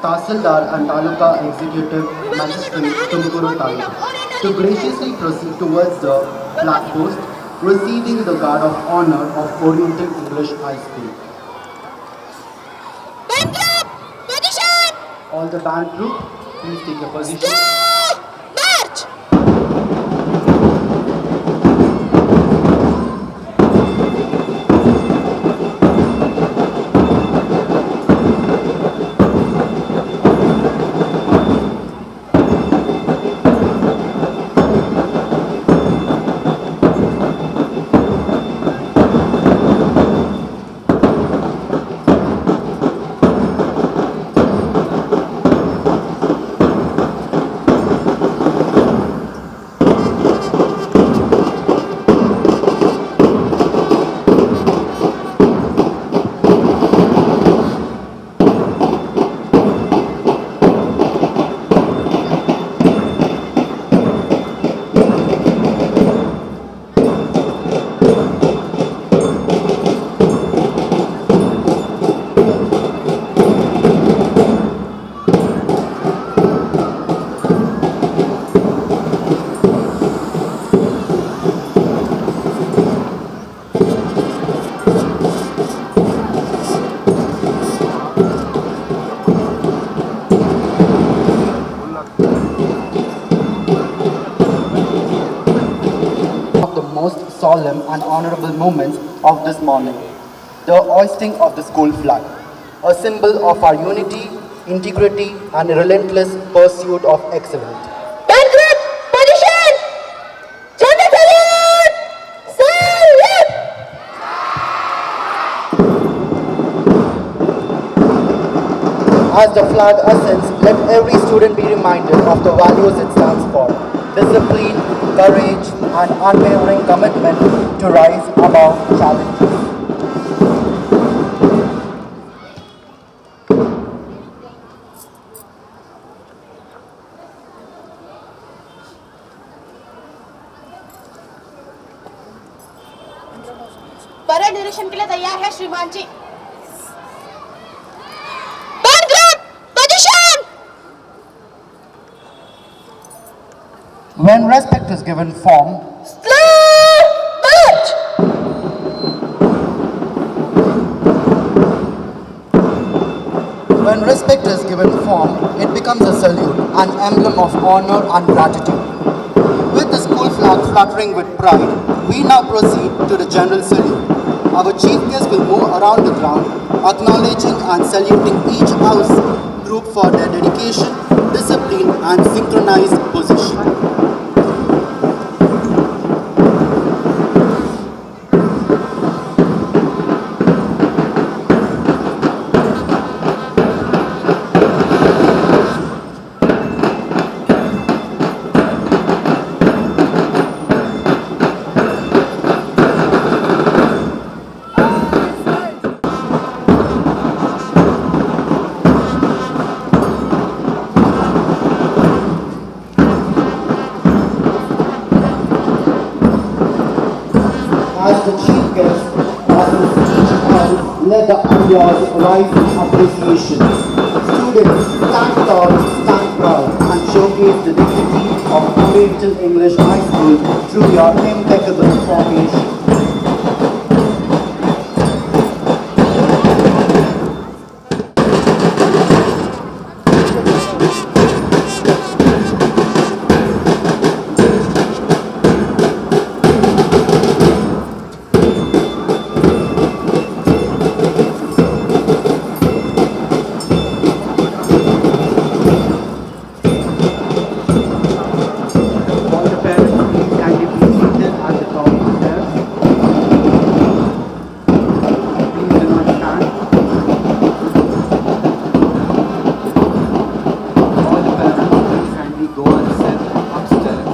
Tahsildar and Taluka Executive Magistrate Tumkuru Taluka to graciously proceed towards the flag post, receiving the guard of honor of Oriental English High School. Band group, position! All the band group, please take your position. March! Most solemn and honorable moments of this morning, the hoisting of the school flag, a symbol of our unity, integrity and relentless pursuit of excellence. Band group, position! Gender salute! Salute! As the flag ascends, let every student be reminded of the values it stands for: discipline, courage, and unwavering commitment to rise above challenges. Parade निरीक्षण के लिए तैयार है श्रीमान जी। Band group, position! When respect is given form, Slow march! when respect is given form, it becomes a salute, an emblem of honor and gratitude. With the school flag fluttering with pride, we now proceed to the general salute. Our chief guest will move around the ground, acknowledging and saluting each house group for their dedication, discipline, and synchronized position. As the chief guest passes each house, let the applause rise in appreciation. Students, stand tall, stand proud, and showcase the dignity of Oriental English High School through your impeccable formation. All the parents, please kindly be seated at the top of the stairs. Please do not stand. All the parents, please kindly go and sit upstairs.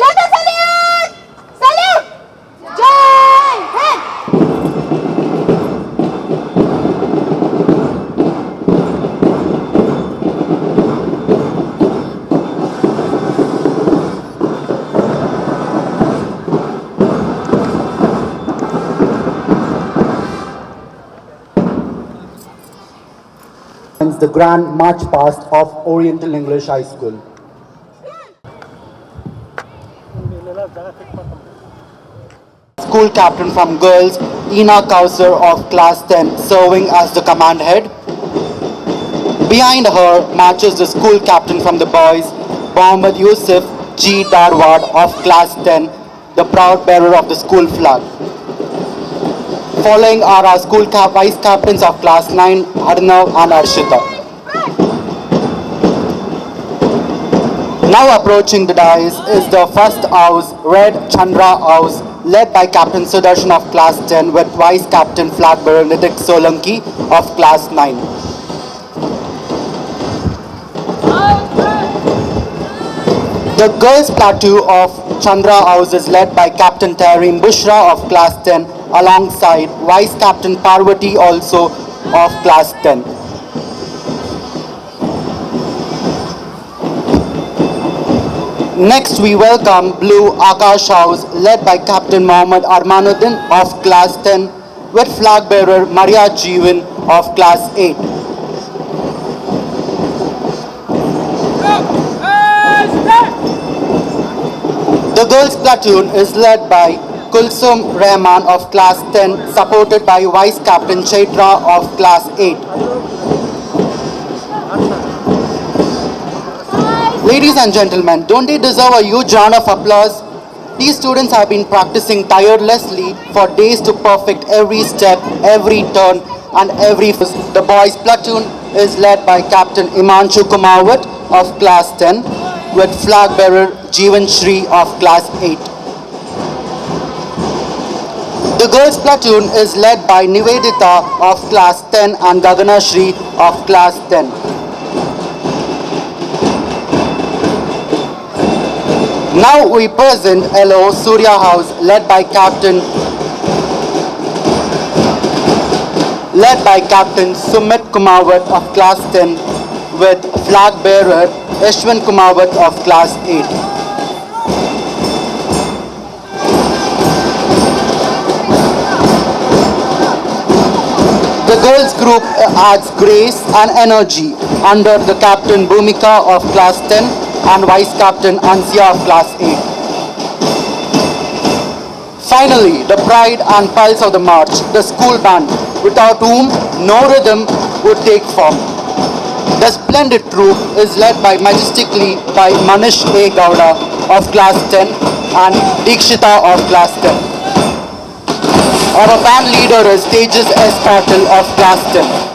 General salute! Salute! Jai Hind! The grand march past of Oriental English High School. School captain from girls, Ina Kausar of class 10, serving as the command head. Behind her marches the school captain from the boys, Mohammad Yusuf G. Darwad of class 10, the proud bearer of the school flag. Following are our school vice captains of class 9, Arnav and Arshita. Now approaching the dais is the first house, Red Chandra House, led by Captain Sudarshan of class 10 with Vice Captain Flag Bearer Nitik Solanki of class 9. The girls' plateau of Chandra House is led by Captain Tareem Bushra of class 10 alongside Vice Captain Parvati also of class 10. Next we welcome Blue Akash House led by Captain Mohammad Armanuddin of class 10 with flag bearer Maria Jeevan of class 8. The girls platoon is led by Kulsum Rahman of class 10 supported by Vice Captain Chaitra of class 8. Ladies and gentlemen, don't they deserve a huge round of applause? These students have been practicing tirelessly for days to perfect every step, every turn, and every. The boys' platoon is led by Captain Imanshu Kumawat of Class 10 with flag bearer Jeevan Shri of Class 8. The girls' platoon is led by Nivedita of Class 10 and Gagana Shri of Class 10. Now we present LO Surya House led by Captain Sumit Kumawat of Class 10 with flag bearer Ashwin Kumawat of Class 8. The girls group adds grace and energy under the Captain Bhumika of Class 10 and Vice Captain Ansia of Class 8. Finally, the pride and pulse of the march, the school band, without whom no rhythm would take form. The splendid troop is led by majestically by Manish A. Gowda of Class 10 and Dikshita of Class 10. Our band leader is Tejas S. Patil of Class 10.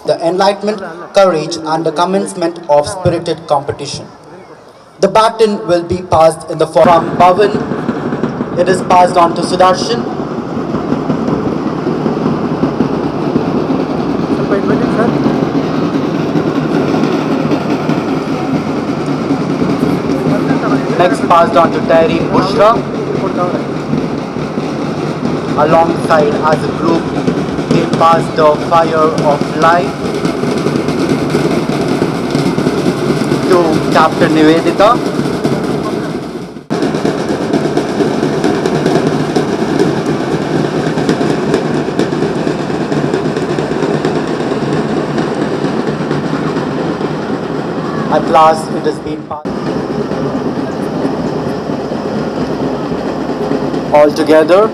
The enlightenment, courage, and the commencement of spirited competition. The baton will be passed in the form from Bhavan. It is passed on to Sudarshan. Next passed on to Tareen Bushra. Alongside as a group, they passed the fire of life to Captain Nivedita. At last, it has been passed. Altogether,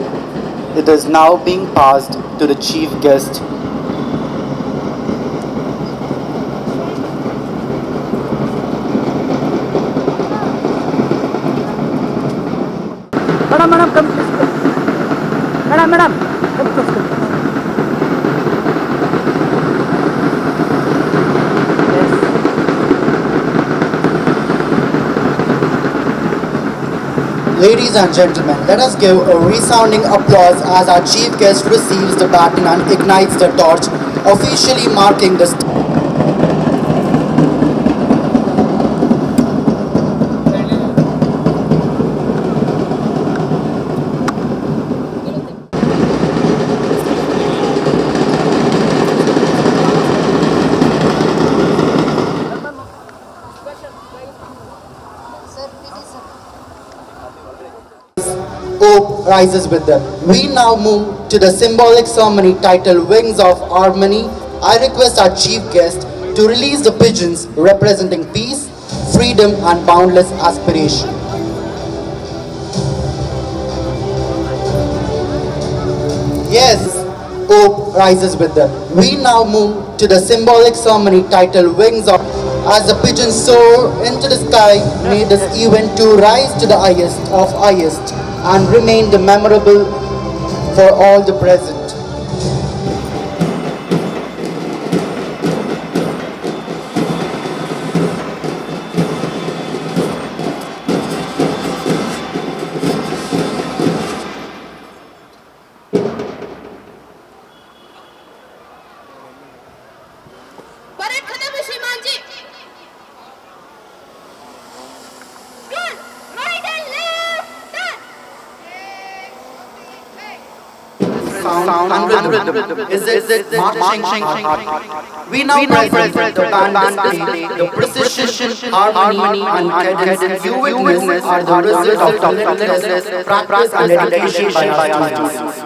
it is now being passed to the chief guest. Madam, come please. Madam, come please. Ladies and gentlemen, let us give a resounding applause as our chief guest receives the baton and ignites the torch, officially marking the hope rises with them. We now move to the symbolic ceremony titled Wings of Harmony. I request our chief guest to release the pigeons representing peace, freedom and boundless aspiration. Yes, rises with them. We now move to the symbolic ceremony titled Wings of. As the pigeons soar into the sky, may this event too rise to the highest of highest and remain the memorable for all the present. Parade खत्म है श्रीमान जी Run! Right and left! Turn! Sound and rhythm. Is it marching? We now present the band display, the precision, harmony, and cadence you witness are the result of relentless practice and dedication by our students.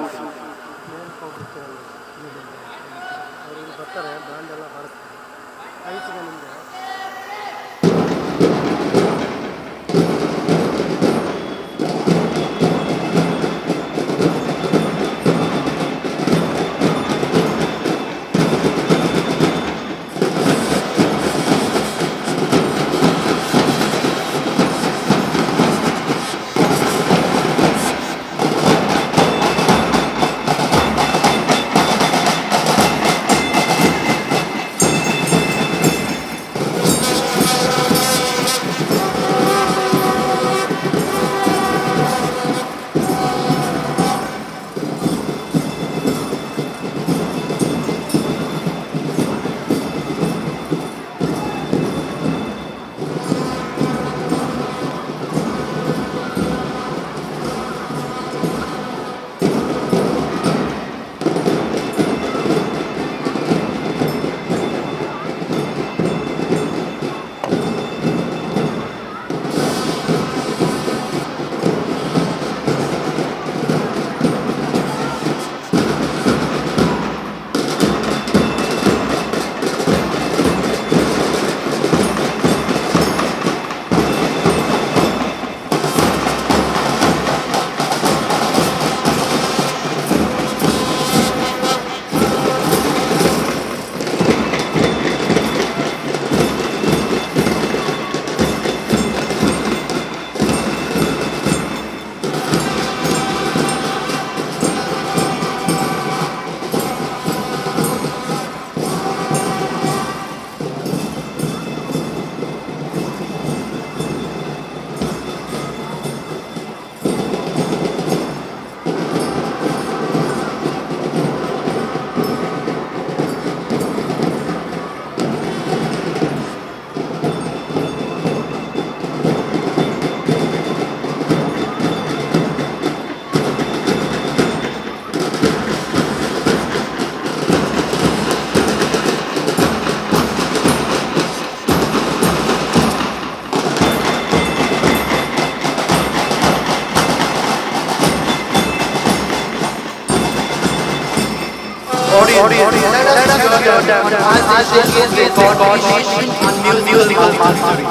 Let us hear them as they showcase their coordination and musical mastery.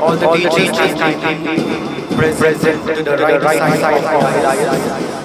All the teachers present to the right side of our dais.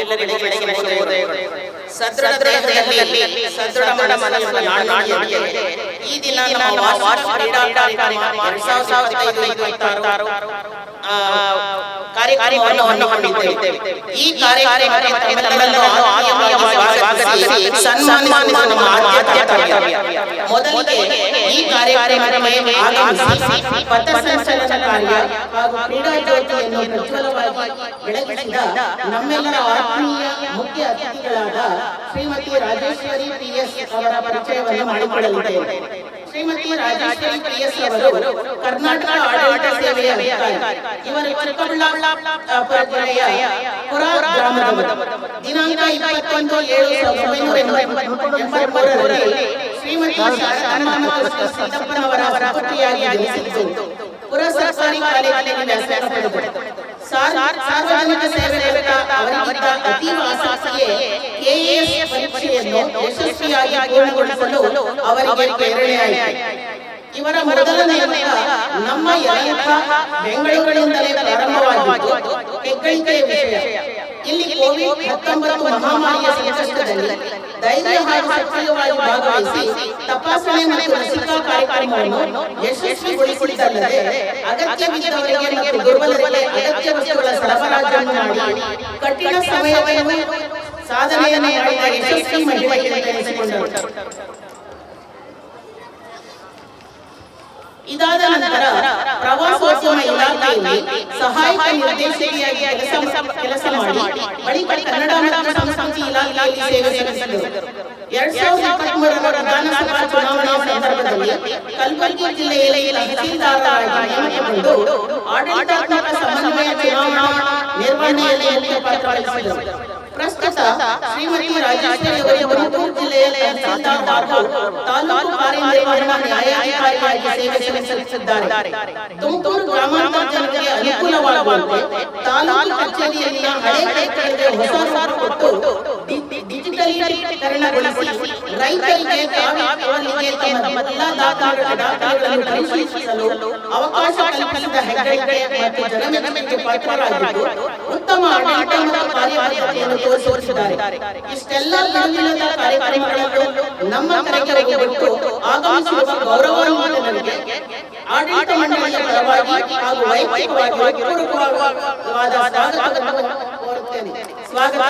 ಎಲ್ಲರಿಗೂ ಬೆಳಗಿನ ಶುಭೋದಯಗಳು. ಸದೃಢ ದೇಹದಲ್ಲಿ ಸದೃಢ ಮನಸ್ಸು ನಾಡಿಯಲ್ಲಿದೆ. ಈ ದಿನ ನಮ್ಮ ವಾರ್ಷಿಕ ಕ್ರೀಡಾ ಕಾರ್ಯಕ್ರಮ 2025 ಕಾರ್ಯಕ್ರಮವನ್ನು ಹಮ್ಮಿಕೊಂಡಿದ್ದೇವೆ. ಈ ಕಾರ್ಯಕ್ರಮಕ್ಕೆ ತಮ್ಮೆಲ್ಲರನ್ನು ಆತ್ಮೀಯವಾಗಿ ಸ್ವಾಗತಿಸಿ ಸನ್ಮಾನಿಸುವುದು ನಮ್ಮ ಆದ್ಯ ಕರ್ತವ್ಯ. ಮೊದಲಿಗೆ ಈ ಕಾರ್ಯಕ್ರಮಕ್ಕೆ ಆಗಮಿಸಿ ಪಥಸಂಚಲನ ಕಾರ್ಯ ಹಾಗೂ ಕ್ರೀಡಾ ಜ್ಯೋತಿಯನ್ನು ಪ್ರಜ್ವಲವಾಗಿ ಬೆಳಗಿಸಿದ ನಮ್ಮೆಲ್ಲರ ಆತ್ಮೀಯ ಮುಖ್ಯ ಅತಿಥಿಗಳಾದ ಶ್ರೀಮತಿ ರಾಜೇಶ್ವರಿ PS ಅವರ ಪರಿಚಯವನ್ನು ಮಾಡಿಕೊಳ್ಳಲಿದ್ದೇವೆ. ಶ್ರೀಮತಿ ರಾಜೇಶ್ವರಿ PS ಅವರು ಕರ್ನಾಟಕ ಆಡಳಿತ ಸೇವೆಯ ಅಧಿಕಾರಿ. ಇವರು ಚಿಕ್ಕಬಳ್ಳಾಪುರ ಜಿಲ್ಲೆಯ ಪುರ ಗ್ರಾಮದವರು. ದಿನಾಂಕ 21/7/1983ರಲ್ಲಿ ಶ್ರೀಮತಿ ಶಾರದಮ್ಮ ಮತ್ತು ಸಿದ್ದಪ್ಪನವರ ಪುತ್ರಿಯಾಗಿ ಜನಿಸಿದ್ದು ಪುರ ಸರ್ಕಾರಿ ಕಾಲೇಜಿನಲ್ಲಿ ವ್ಯಾಸಂಗ ಪಡೆದರು. ಸಾರ್ವಜನಿಕ ಸೇವೆ ಅವರಿಗಿದ್ದ ಅತೀವ ಆಸಕ್ತಿಯೇ KAS ಪರೀಕ್ಷೆಯನ್ನು ಯಶಸ್ವಿಯಾಗಿ ಪೂರ್ಣಗೊಳಿಸಲು ಅವರಿಗೆ ಪ್ರೇರಣೆಯಾಯಿತು. ಇವರ ಮೊದಲ ನೇಮಕ ನಮ್ಮ ಯಲಹಂಕ ಬೆಂಗಳೂರಿನಿಂದಲೇ ಪ್ರಾರಂಭವಾಗಿದ್ದು ಹೆಗ್ಗಳಿಕೆಯ ವಿಷಯ. ಇಲ್ಲಿ ಕೋವಿಡ್-19 ಮಹಾಮಾರಿಯ ಸಂಕಷ್ಟದಲ್ಲಿ ಧೈರ್ಯ ಹಾಗೂ ಸಕ್ರಿಯವಾಗಿ ಭಾಗವಹಿಸಿ ತಪಾಸಣೆ ಮತ್ತು ಲಸಿಕಾ ಕಾರ್ಯಕ್ರಮವನ್ನು ಯಶಸ್ವಿಗೊಳಿಸಿದ್ದಲ್ಲದೆ ಅಗತ್ಯವಿದ್ದವರಿಗೆ ಮತ್ತು ದುರ್ಬಲರಿಗೆ ಅಗತ್ಯ ವಸ್ತುಗಳ ಸರಬರಾಜನ್ನು ಮಾಡಿ ಕಠಿಣ ಸಮಯವನ್ನು ಸಾಧನೆಯನ್ನು ಮಾಡಿದ ಯಶಸ್ವಿ ಮಹಿಳೆ ಎನಿಸಿಕೊಂಡರು. ಇದಾದ ನಂತರ ಪ್ರವಾಸೋದ್ಯಮ ಇಲಾಖೆಯಲ್ಲಿ ಸಹಾಯಕ ನಿರ್ದೇಶಕಿಯಾಗಿ ಕೆಲಸ ಮಾಡಿ ಬಳಿಕ ಕನ್ನಡ ಮತ್ತು ಸಂಸ್ಕೃತಿ ಇಲಾಖೆಯಲ್ಲಿ ಸೇವೆ ಸಲ್ಲಿಸಿದರು. 2023ರ ವಿಧಾನಸಭಾ ಚುನಾವಣೆಯ ಸಂದರ್ಭದಲ್ಲಿ ಕಲಬುರಗಿ ಜಿಲ್ಲೆಯಲ್ಲಿ ತಹಸೀಲ್ದಾರರಾಗಿ ನೇಮಕಗೊಂಡು ಆಡಳಿತಾತ್ಮಕ ಸಮನ್ವಯ ಚುನಾವಣಾ ನಿರ್ವಹಣೆಯಲ್ಲಿ ಮುಖ್ಯ ಪಾತ್ರ ವಹಿಸಿದರು. ಪ್ರಸ್ತುತ ಶ್ರೀಮತಿ ರಾಜೇಶ್ವರಿ ಅವರು ತುಮಕೂರು ಜಿಲ್ಲೆಯ ತಹಸೀಲ್ದಾರ್ ಹಾಗೂ ತಾಲೂಕು ಕಾರ್ಯನಿರ್ವಹಣಾ ನ್ಯಾಯಾಧಿಕಾರಿಯಾಗಿ ಸೇವೆ ಸಲ್ಲಿಸಿದ್ದಾರೆ. ತುಮಕೂರು ಗ್ರಾಮಾಂತರ ಜನರಿಗೆ ಅನುಕೂಲವಾಗುವಂತೆ ತಾಲೂಕು ಕಚೇರಿಯಲ್ಲಿನ ಹಳೆ ಕಟ್ಟಡಕ್ಕೆ ಹೊಸ ರೂಪ ಕೊಟ್ಟು ಡಿಜಿಟಲೀಕರಣಗೊಳಿಸಿ ರೈತರಿಗೆ ತಾವಿಗೆ ತಮ್ಮ ಎಲ್ಲ ದಾಖಲೆಗಳನ್ನು ಪರಿಶೀಲಿಸಲು ಅವಕಾಶ ಕಲ್ಪಿಸಿದ ಹೆಗ್ಗಳಿಕೆ ಮತ್ತು ಜನಮೆಚ್ಚುಗೆಗೆ ಪಾತ್ರರಾಗಿದ್ದು ಉತ್ತಮ ಆಡಳಿತ ಮತ್ತು ಕಾರ್ಯಪದ್ಧತಿಯನ್ನು ತೋರಿಸಿದ್ದಾರೆ. ಇಷ್ಟೆಲ್ಲ ಬಿಡುವಿಲ್ಲದ ಕಾರ್ಯಕ್ರಮಗಳನ್ನು ನಮ್ಮ ಕರೆಗೆ ಬಿಟ್ಟು ಆಗಮಿಸಿರುವ ಗೌರವಾನ್ವಿತರಿಗೆ ಆಡಳಿತ ಮಂಡಳಿಯ ಪರವಾಗಿ ಹಾಗೂ ವೈಯಕ್ತಿಕವಾಗಿ ಹೃತ್ಪೂರ್ವಕವಾದ ಸ್ವಾಗತವನ್ನು ಕೋರುತ್ತೇನೆ. ಸ್ವಾಗತ.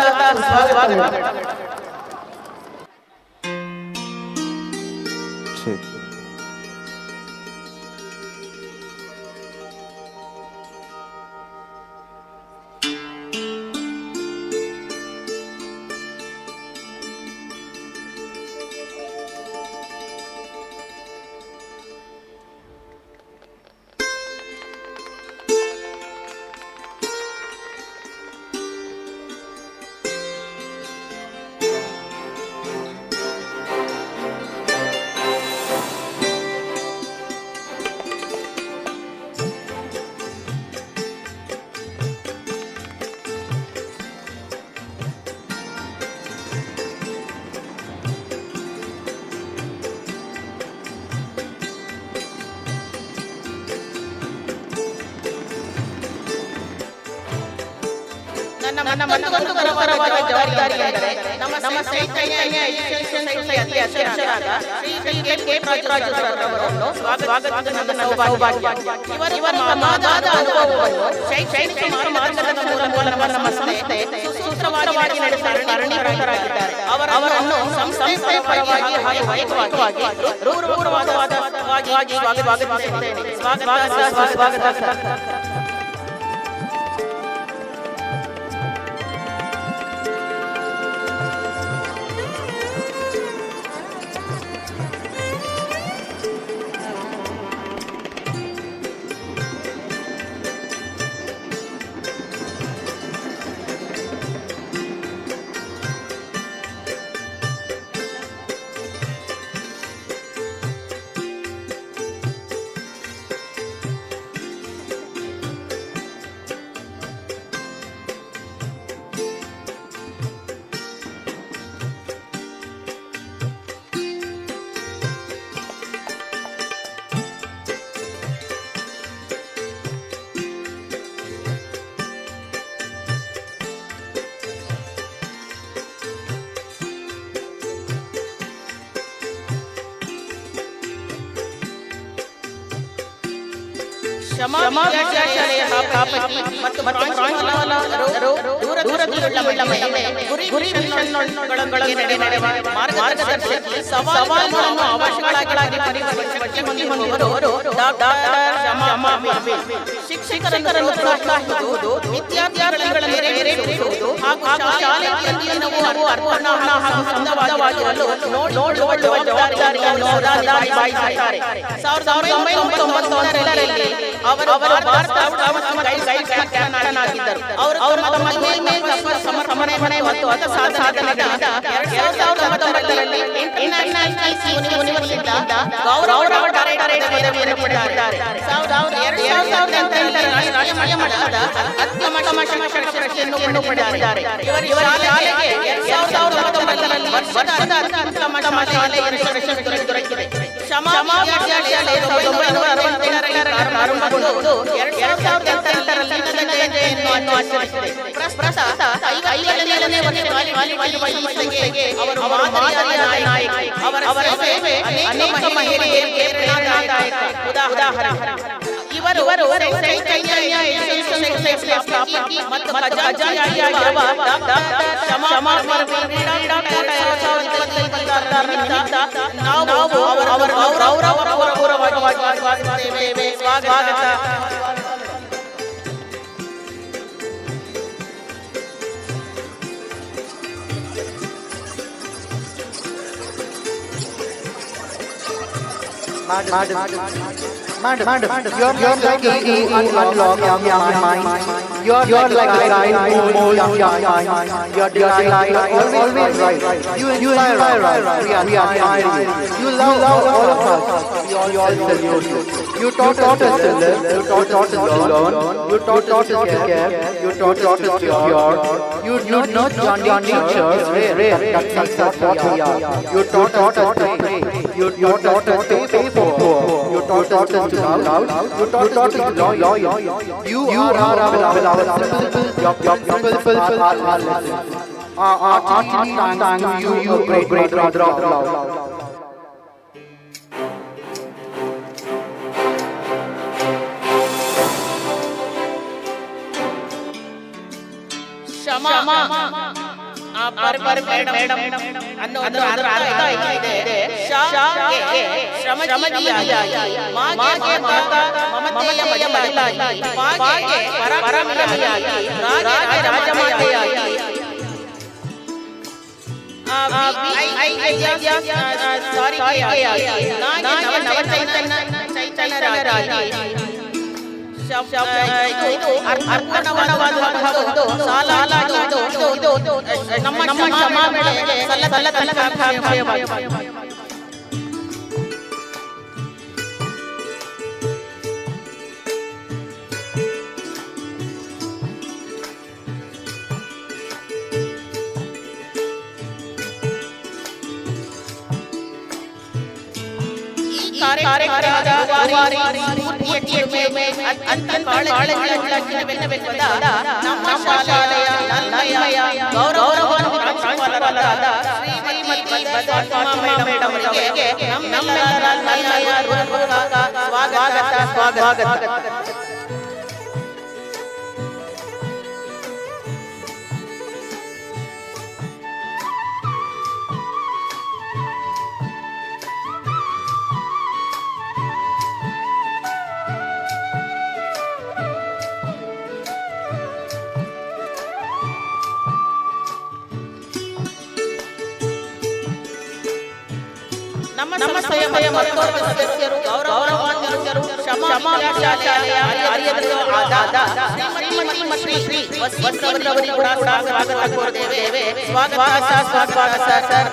ನನ್ನ ಮತ್ತೊಂದು ಗೌರವವಾದ ಜವಾಬ್ದಾರಿ ಎಂದರೆ ನಮ್ಮ ಚೈತನ್ಯ ಎಜುಕೇಷನ್ ಸೊಸೈಟಿ ಅಧ್ಯಕ್ಷರಾದ ಶ್ರೀ ಕೆ ಪುಟ್ಟರಾಜು ಸರ್ ಅವರನ್ನು ಸ್ವಾಗತಿಸುವುದು ನನ್ನ ಸೌಭಾಗ್ಯ. ಇವರ ಮಾದಾದ ಅನುಭವವನ್ನು ಶೈಕ್ಷಣಿಕ ಮಾರ್ಗದರ್ಶನದ ಮೂಲಕ ನಮ್ಮ ಸಂಸ್ಥೆ ಸುಸೂತ್ರವಾಗಿ ನಡೆಸಲು ಕಾರಣೀಭೂತರಾಗಿದ್ದಾರೆ. ಅವರನ್ನು ಸಂಸ್ಥೆ ಪರವಾಗಿ ಹಾಗೂ ವೈಯಕ್ತಿಕವಾಗಿ ಹೃತ್ಪೂರ್ವಕವಾಗಿ ಸ್ವಾಗತಿಸುತ್ತೇನೆ. ಸ್ವಾಗತ ಸರ್. ಶಮಾ ವಿದ್ಯಾಶಾಲೆಯ ಸ್ಥಾಪಕಿ ಮತ್ತು ಪ್ರಾಂಶುಪಾಲರು ದೂರದೃಷ್ಟಿಯುಳ್ಳ ಮಹಿಳೆ, ಗುರಿ ಮಿಷನ್ಗಳೊಂದಿಗೆ ನಡೆಯುವ ಮಾರ್ಗದರ್ಶಕಿ, ಸವಾಲುಗಳನ್ನು ಅವಕಾಶಗಳಾಗಿ ಪರಿವರ್ತಿಸುವವರು ಡಾಕ್ಟರ್ ಶಮಾ ಮಿರ್ವಿಲ್. ಶಿಕ್ಷಕರನ್ನು ಪ್ರೋತ್ಸಾಹಿಸುವುದು, ವಿದ್ಯಾರ್ಥಿಗಳನ್ನು ನೆರವೇರಿಸುವುದು ಹಾಗೂ ಶಾಲೆಯಲ್ಲಿ ನಾವು ಅರ್ಪಣಾ ಹಾಗೂ ಸಂಬಂಧವಾಗಿರಲು ನೋಡುವ ಜವಾಬ್ದಾರಿಯನ್ನು ನಿಭಾಯಿಸುತ್ತಾರೆ. 1991ರಲ್ಲಿ ಅವರು ಭಾರತ ಗೈಡ್ ಕ್ಯಾಪ್ಟನ್ ಆಗಿದ್ದರು. ಅವರು ತಮ್ಮ ಮದುವೆ ಸಮರ್ಪಣೆ ಮತ್ತು ಸಾಧನೆಗಳಿಂದ 2019ರಲ್ಲಿ ಇಂಟರ್ನ್ಯಾಷನಲ್ ಯೂನಿವರ್ಸಿಟಿಯಿಂದ ಗೌರವ ಡಾಕ್ಟರೇಟ್ ಪದವಿಯನ್ನು ಪಡೆದಿದ್ದಾರೆ. 2008ರಲ್ಲಿ ರಾಷ್ಟ್ರೀಯ ಮಟ್ಟದ ಅತ್ಯುತ್ತಮ ಶಿಕ್ಷಕ ಪ್ರಶಸ್ತಿಯನ್ನು ಪಡೆದಿದ್ದಾರೆ. ಇವರ ಶಾಲೆಗೆ 2019ರಲ್ಲಿ ವರ್ಷದ ಅತ್ಯುತ್ತಮ ಶಾಲೆಯ ಪ್ರಶಸ್ತಿ ದೊರಕಿದೆ. ಶಮಾ ವಿದ್ಯಾಶಾಲೆ 1967ರಲ್ಲಿ ಪ್ರಾರಂಭಗೊಂಡು 2008ರಲ್ಲಿ ಜಯಂತಿಯನ್ನು ಆಚರಿಸಿದೆ. ಪ್ರಸ್ತುತ 57ನೇ ವರ್ಷ ಸಂಸ್ಥೆಗೆ ಅವರು ಮಾದರಿಯ ನಾಯಕ. ಅವರ ಸೇವೆ ಅನೇಕ ಮಹಿಳೆಯರಿಗೆ ಪ್ರೇರಣಾದಾಯಕ ಉದಾಹರಣೆ. ಇವರು ಚೈತನ್ಯ ಎಜುಕೇಷನ್ ಸೊಸೈಟಿಯ ಸ್ಥಾಪಕಿ ಮತ್ತು ಖಜಾಂಚಿಯಾಗಿರುವ ಡಾಕ್ಟರ್ ಶಮಾ ಮಿರ್ವಿಲ್ ಕ್ರೀಡಾಕೂಟ 2026 ನಾವು ಅವರನ್ನು ಗೌರವಪೂರ್ವಕವಾಗಿ ಸ್ವಾಗತಿಸುತ್ತೇವೆ. ಸ್ವಾಗತ. Madam, you're like a unlock my mind. You're like a guy who molds your mind. You're like always right. You inspire us. We admire you. You love all of us. We all salute you. You taught us to live. You taught us to learn. You taught us to care. You taught us to cure. You not your nature. Rare. That's what we are. You taught us to pray. You taught us to pay for poor. You taught us to love. You taught us to be loyal. You are our simple. Your principles are our lessons. Our thanks to you, great brother of love. Shama madam ಅನ್ನೋ ಅದರ ಅರ್ಥ ಇದೆ. ಶ್ರಮಜೀವಿಯಾಗಿ, ಮಾಗೆ ಮಮತೆಯ ಬದಲಾಗಿ, ಪಾಗೆ ಪರಮಿಯಾಗಿ, ರಾಜಮಾತೆಯಾಗಿ, ಚೈತನ್ಯರಾಗಿ, ನಮ್ಮ ಶಮಾ ಮೇಳಕ್ಕೆ ಸಲ್ಲತಕ್ಕ ಕಾರ್ಯಕ್ರಮದ ಸ್ಫೂರ್ತಿಯ ಚಿಲುಮೆ ಅತ್ಯಂತ ಕಾಳಜಿಯುಳ್ಳ ನಮ್ಮ ಶಾಲೆಯ ನಲ್ಮೆಯ ಗೌರವವನ್ನು ಪ್ರಾಂಶುಪಾಲರಾದ ಶ್ರೀಮತಿ ಬಸವಮ್ಮ ಮೇಡಮ್ ಅವರಿಗೆ ನಮ್ಮೆಲ್ಲರ ನಲ್ಮೆಯ ಹೃತ್ಪೂರ್ವಕ ಸ್ವಾಗತ. ನಮ್ಮ ಸಂಸ್ಥೆಯ ಮತ್ತೋರ್ವ ಸದಸ್ಯರು ಗೌರವಾನ್ವಿತರು ಶಮಾ ವಿದ್ಯಾಶಾಲೆಯ ಆದ ಶ್ರೀಮತಿ ಶ್ರೀ ವಸ್ತ್ರವರಿಗೂ ಕೂಡ ಸ್ವಾಗತ ಕೋರುತ್ತೇವೆ. ಸ್ವಾಗತ ಸರ್.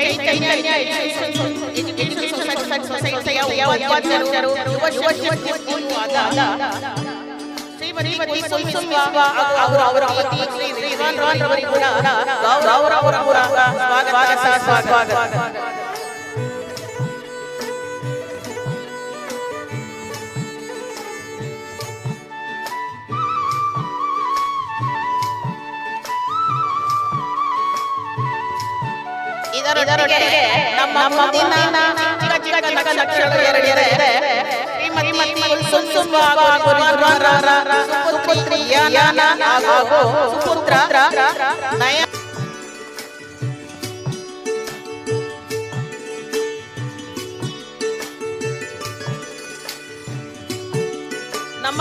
ಚೈತನ್ಯ ಎಜುಕೇಶನ್ ಸೊಸೈಟಿಯ ಉಪಾಧ್ಯಕ್ಷರು ಯುವ ಶಿಕ್ಷಕರು ಆದ ಶ್ರೀಮತಿ ಕುಸುಮ ಅವರ ಪತಿ ಶ್ರೀ ರಿಜ್ವಾನ್ ರವರಿಗೂ ಕೂಡ ಗೌರವಪೂರ್ವಕ ಸ್ವಾಗತ. ಇದರೊಟ್ಟಿಗೆ ನಮ್ಮ ಮುಂದಿನ ಚಿಕ್ಕ ನಕ್ಷತ್ರ ಎರಡಿದೆ. ಶ್ರೀಮತಿ ಕುಸುಮ ಹಾಗೂ ಸುಪುತ್ರಿ ಯಾನ ಹಾಗೂ ಸುಪುತ್ರ ನಯನ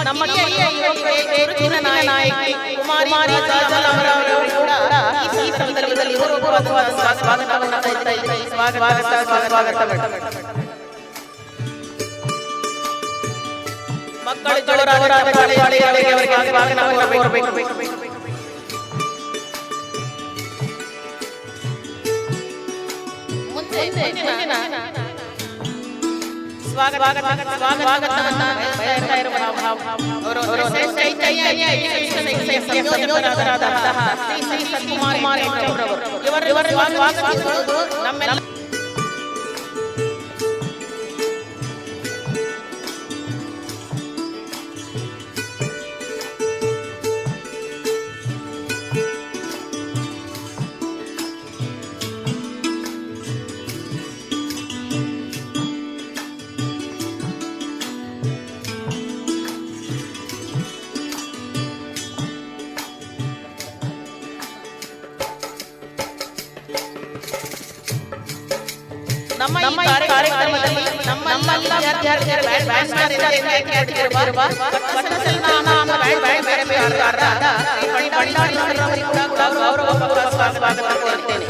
ನಮ್ಮ ಕಿರಿಯ ನಾಯಕಿ ಕುಮಾರಿ ಕಾಜಲ್ ಅವರವರು ಕೂಡ ಈ ಸಂದರ್ಭದಲ್ಲಿ ಪೂರ್ವಕವಾದ ಸ್ವಾಗತವನ್ನು ಕೋರ್ತಾ ಇದ್ದೀನಿ. ಸ್ವಾಗತ. ಮಕ್ಕಳು ಜೋರಾದ ತಾಳಿಗಳಿಗೆ ಅವರಿಗೆ ಸ್ವಾಗತ ಕೋರಬೇಕು. ಮುಂದಿನ ಸ್ವಾಗತವನ್ನು ಬಯಸ್ತಾ ಇರುವ ಅವರು ಚೈತನ್ಯ ಎಜುಕೇಶನ್ ಸಂಯೋಜಕರಾದಂತಹ ಶ್ರೀ ಸತ್ಯಕುಮಾರ್ ಅವರವರು ಇವರ ಸ್ವಾಗತಿಸುವುದು ನಮ್ಮೆಲ್ಲ ನಮ್ಮ ಈ ಕಾರ್ಯಕ್ರಮದಲ್ಲಿ ನಮ್ಮೆಲ್ಲ ವಿದ್ಯಾರ್ಥಿಗಳು ಬ್ಯಾಂಡ್ ಮಾಡಿರುವ ಗೌರವಪೂರ್ವಕ ಸ್ವಾಗತ ಕೋರುತ್ತೇನೆ.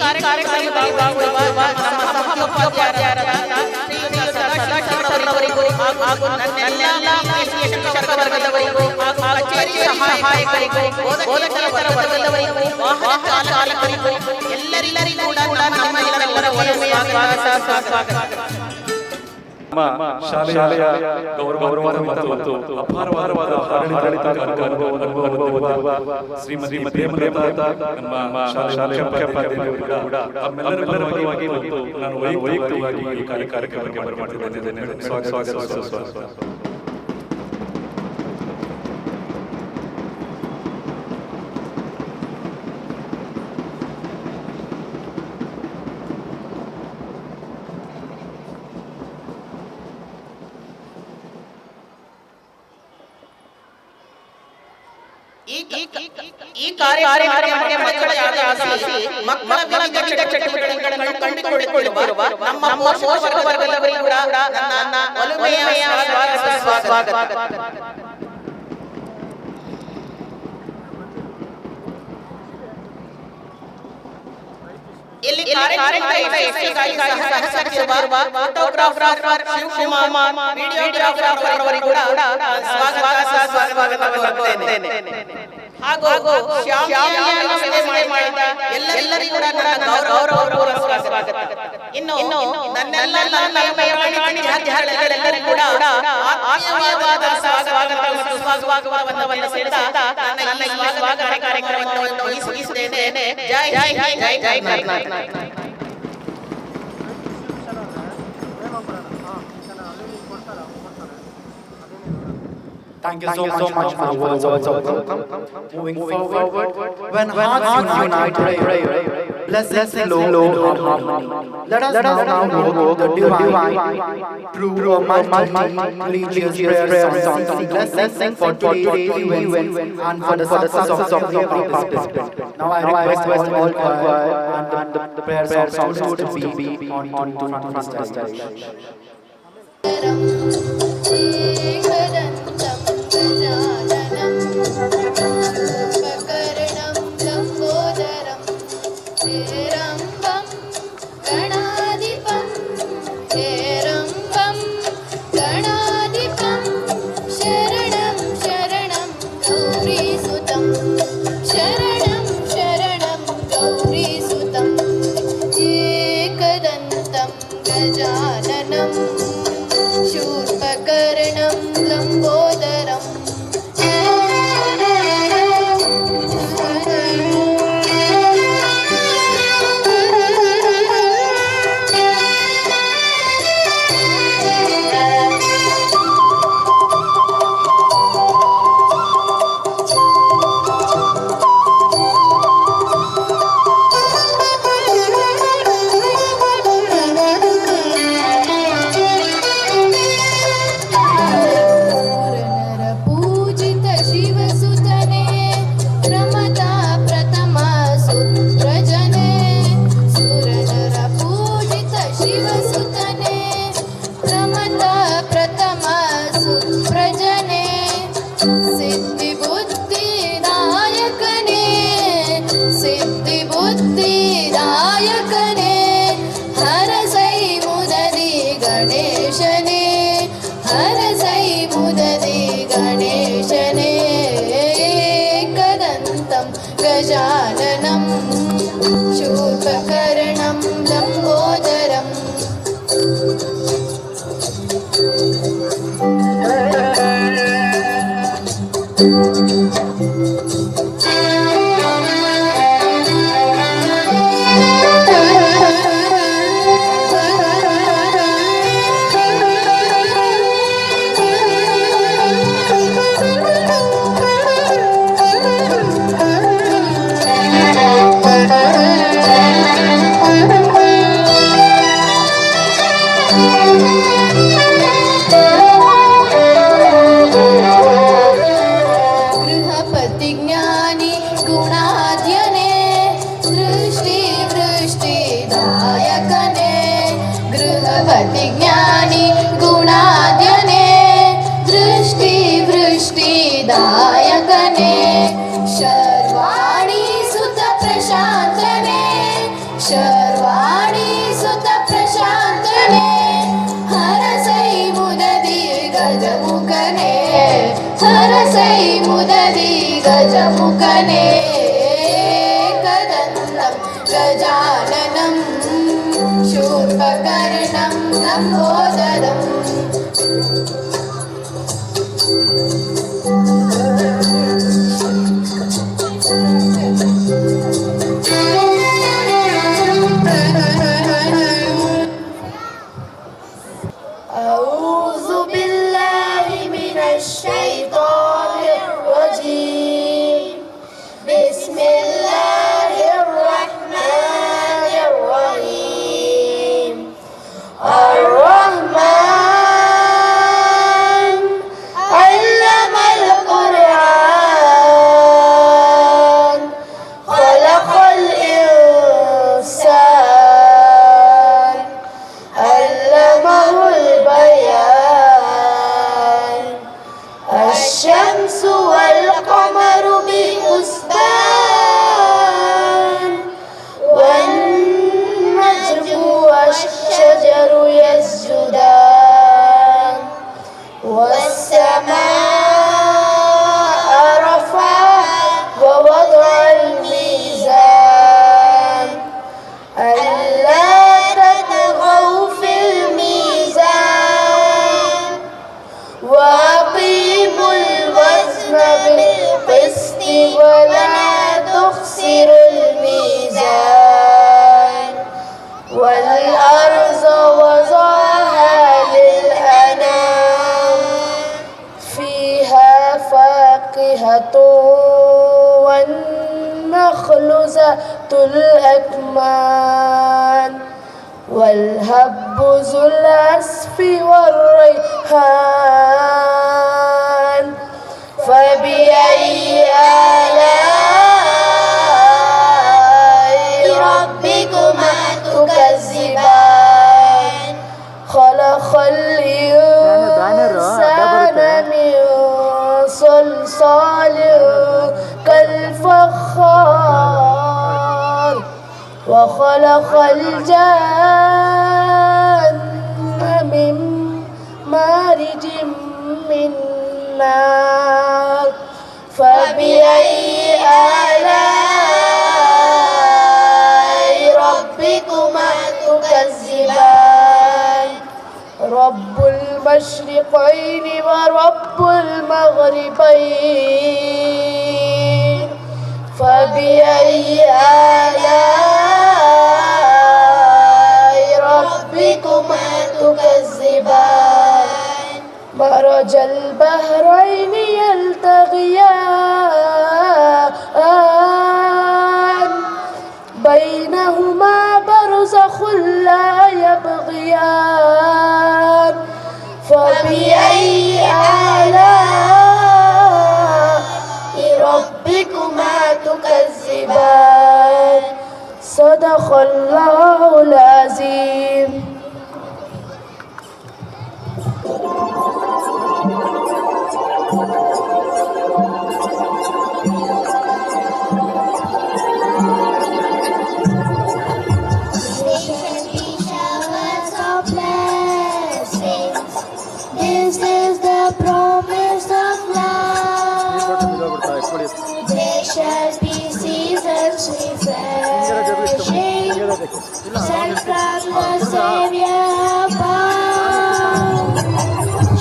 ಕಾರ್ಯಕ್ರಮದಲ್ಲಿ ಭಾಗವಹಿಸುವ ನಮ್ಮ ಸಹೋಪಾಧ್ಯಾಯರಾದ ಶ್ರೀಯುತ ಸದಾಶಿವರವರಿಗೂ ಹಾಗೂ ನನ್ನೆಲ್ಲ ಶಿಕ್ಷಕ ವರ್ಗದವರಿಗೂ ಹಾಗೂ ಕಚೇರಿ ಸಹಾಯಕರಿಗೂ ಬೋಧಕರ ವರ್ಗದವರಿಗೂ ವಾಹನ ಚಾಲಕರಿಗೂ ಎಲ್ಲರಿಗೂ ಕೂಡ ನಮ್ಮೆಲ್ಲರ ಒಲಮೆಯ ಸ್ವಾಗತ. ನಮ್ಮ ಶಾಲೆಯ ಗೌರವಾದ ಮತ್ತು ಅಪಾರವಾದ ಆಡಳಿತ ಅನುಭವ ಶ್ರೀಮತಿ ಪ್ರೇಮಲತಾ ನಮ್ಮ ಶಾಲೆಯ ಮುಖ್ಯೋಪಾಧ್ಯಾಯರು ಕೂಡ ನಮ್ಮೆಲ್ಲರ ಪರವಾಗಿ ಮತ್ತು ನಾನು ವೈಯಕ್ತಿಕವಾಗಿ ಈ ಕಾರ್ಯಕ್ರಮಕ್ಕೆ ಬರಮಾಡಿದ್ದೇನೆ. ಸ್ವಾಗತ. ಈ ಕಾರ್ಯಕ್ರಮಕ್ಕೆ ಮಕ್ಕಳ ವಿವಿಧ ಚಟುವಟಿಕೆಗಳನ್ನು ಕಂಡುಕೊಳ್ಳುತ್ತಿರುವ ನಮ್ಮ ಪೋಷಕ ವರ್ಗದವರಿಗೂ ಕೂಡ ನನ್ನ ಒಲಮೆಯ ಸ್ವಾಗತ. ಇಲ್ಲಿ ಕಾರ್ಯಕ್ರಮದ ಯಶಸ್ಸಿಗಾಗಿ ಸಹಕರಿಸಿರುವ ಫೋಟೋಗ್ರಾಫರ್ ಶಿವಕುಮಾರ್, ವಿಡಿಯೋಗ್ರಾಫರ್ ಅವರಿಗೂ ಕೂಡ ಸ್ವಾಗತ ಕೋರುತ್ತೇನೆ. ಹಾಗೂ ವ್ಯವಸ್ಥೆ ಮಾಡಿದ ಎಲ್ಲರಿಗೂ ಗೌರವಪೂರ್ವಕ ಸ್ವಾಗತ. ಇನ್ನು ನನ್ನೆಲ್ಲ ವಿದ್ಯಾರ್ಥಿಗಳೆಲ್ಲರಿಗೂ ಕೂಡ ಆತ್ಮೀಯವಾದ ಸ್ವಾಗತ ಮತ್ತು ಸುಸ್ವಾಗತವನ್ನು ಸೇರಿದ ನನ್ನ ಈ ಸ್ವಾಗತ ಕಾರ್ಯಕ್ರಮವನ್ನು ವಹಿಸುತ್ತಿದ್ದೇನೆ. ಜೈ ಹಿಂದ್, ಜೈ Karnataka. Thank you so much for the words of welcome. Moving forward, when hearts unite, pray. Blessings flow in harmony. Let us now invoke the divine through a multi-religious prayer song. Blessing for today's event and for the success of the participants. Now I request all choir and the prayer songs to be on to stage. एकदन्तं गजाननं उपकरणं लम्बोदरं हेरम्बं गणाधिपं हेरम्बं गणाधिपं शरणं शरणं गौरीसुतं शरणं शरणं गौरीसुतं एकदन्तं गजाननं शूर्पकर्णं लम्बोदरम् पूजित शिवसुतने प्रमता प्रथमासु प्रजने सुरनर पूजित शिवसुतने प्रमता प्रथमासु प्रजने सिद्धिबुद्धिदायकने सिद्धिबुद्धिदायकने हरसै मुदरि गणेशने हरसै मुदरि गणेशने एकदन्तं गजाननं शूर्पकर्णं लम्बोदरम् गृहपतिज्ञानी गुणाध्यने दृष्टिवृष्टिदायकने गृहपतिज्ञानी गुणाध्यने दृष्टिवृष्टिदायकने शर्वाणि सुत प्रशान्तने शर्वाणि सुत प्रशान्तने हरसै मुदति गजमुखने हरसै मुदति गजमुखने एकदन्तं गजाननं शूर्पकर्णं लम्बोदरम् أعوذ بالله من الشيطان الرجيم بسم الله الرحمن الرحيم الرحمن والنخل ذات الأكمام والهب ذو العصف والريحان فبأي آلاء ربكما تكذبان خلق الإنسان من صلصال كالفخار وخلق الجان من مارج من نار فبأي آلاء ربكما تكذبان رب المشرقين ورب المغربين فبأي آلاء ربكما تكذبان مرج البحرين يلتقيان بينهما برزخ لا يبغيان فبأي آلاء ربكما تكذبان صدق الله العظيم. This is the promise of love. There shall be seasons refreshing, sent from the Savior above.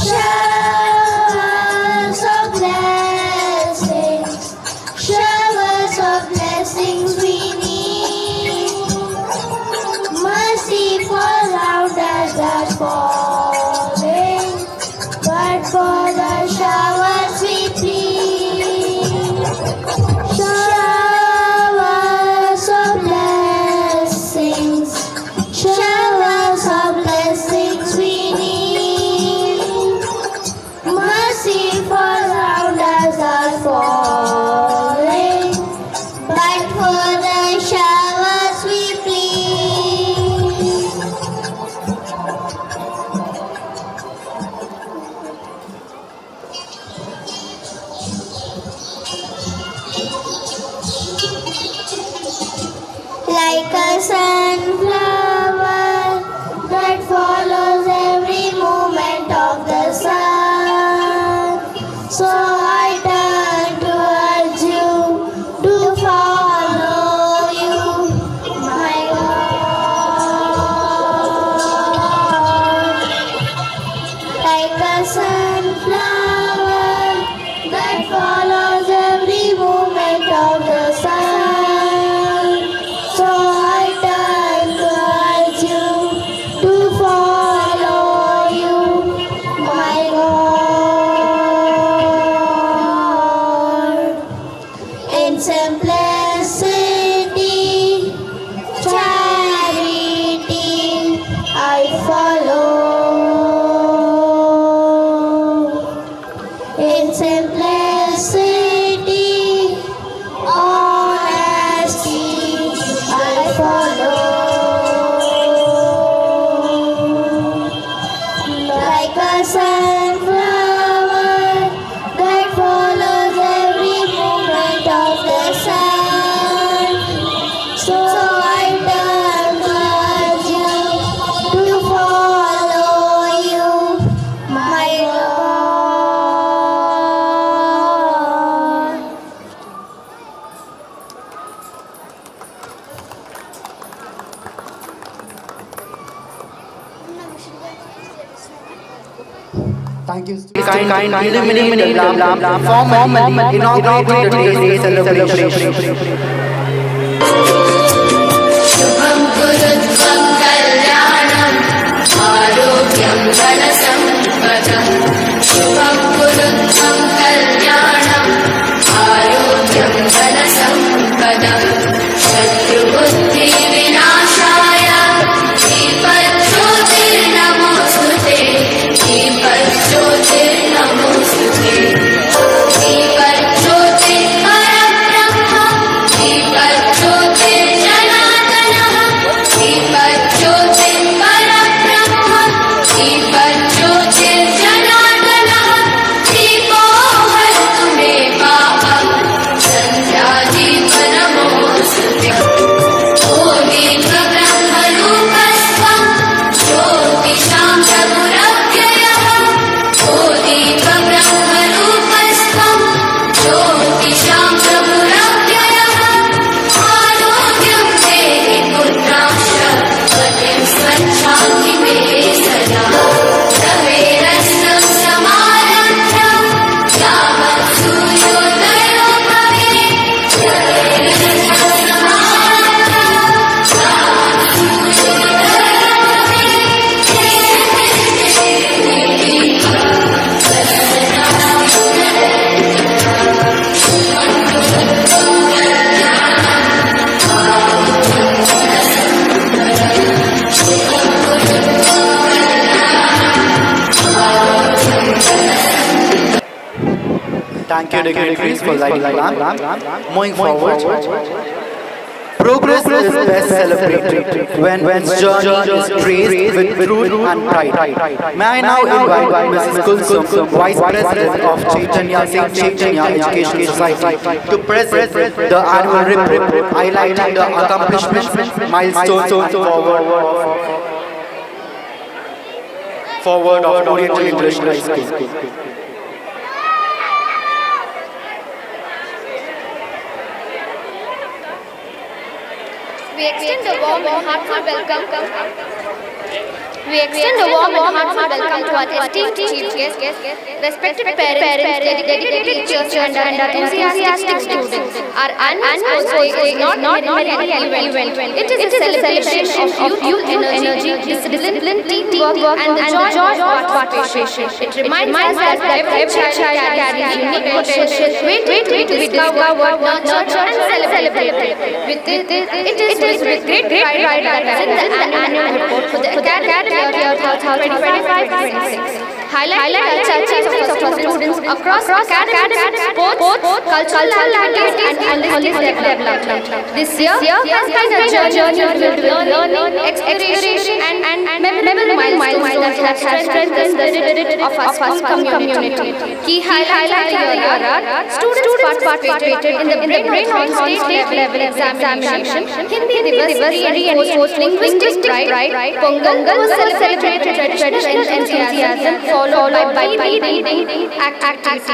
Showers of blessings, showers of blessings we need. Mercy falls round us that's falling, but for the showers we plead. Showers of blessings, showers of blessings we need. Mercy falls round us are falling, but for the showers we plead. Like a sunflower that follows every movement of the sun, so I turn towards you to follow you, my God. Like a sunflower that follows every movement of the sun, so I turn towards you to follow you, my God. In simplicity, charity, I follow. In simplicity, honesty, I follow. Like a sunflower that follows every movement of the sun, so I turn towards you to follow you, my God. Thank you. Kind illuminating the lamp formally inaugurated today's celebration. शुभं कुरुत्वं कल्याणम् आरोग्यं धनसम्पदम् शुभं कुरुत्वं कल्याणम् Thank you, dignitaries, for lighting the lamp. Moving forward, progress is best celebrated when its journey is traced with truth and pride. May I now invite Mrs. Kulsum, Vice President of St. Chaitanya Education Society, to present the annual report highlighting the accomplishments, milestones forward of Oriental English High School. We extend a warm and heartfelt welcome. We extend a warm and heartfelt welcome to our esteemed chief guests, respected parents, dedicated teachers, and enthusiastic students. Our annual day is not merely an event. It is a celebration of youth energy, discipline, teamwork, and the joy of participation. It reminds us that every child carries unique potential, waiting to be discovered, nurtured, and celebrated. It is with great pride that I present the annual report for the academic year 2025-26. Highlight achievements of students across academic, sports, cultural activities, and holistic development. This year has been a journey filled with learning, exploration, and memorable milestones that have strengthened the spirit of our community. Key highlights are students participated in the brain on state level examination, Hindi Divas reinforced linguistic pride, Pongal was celebrated traditional enthusiasm, followed by reading activities,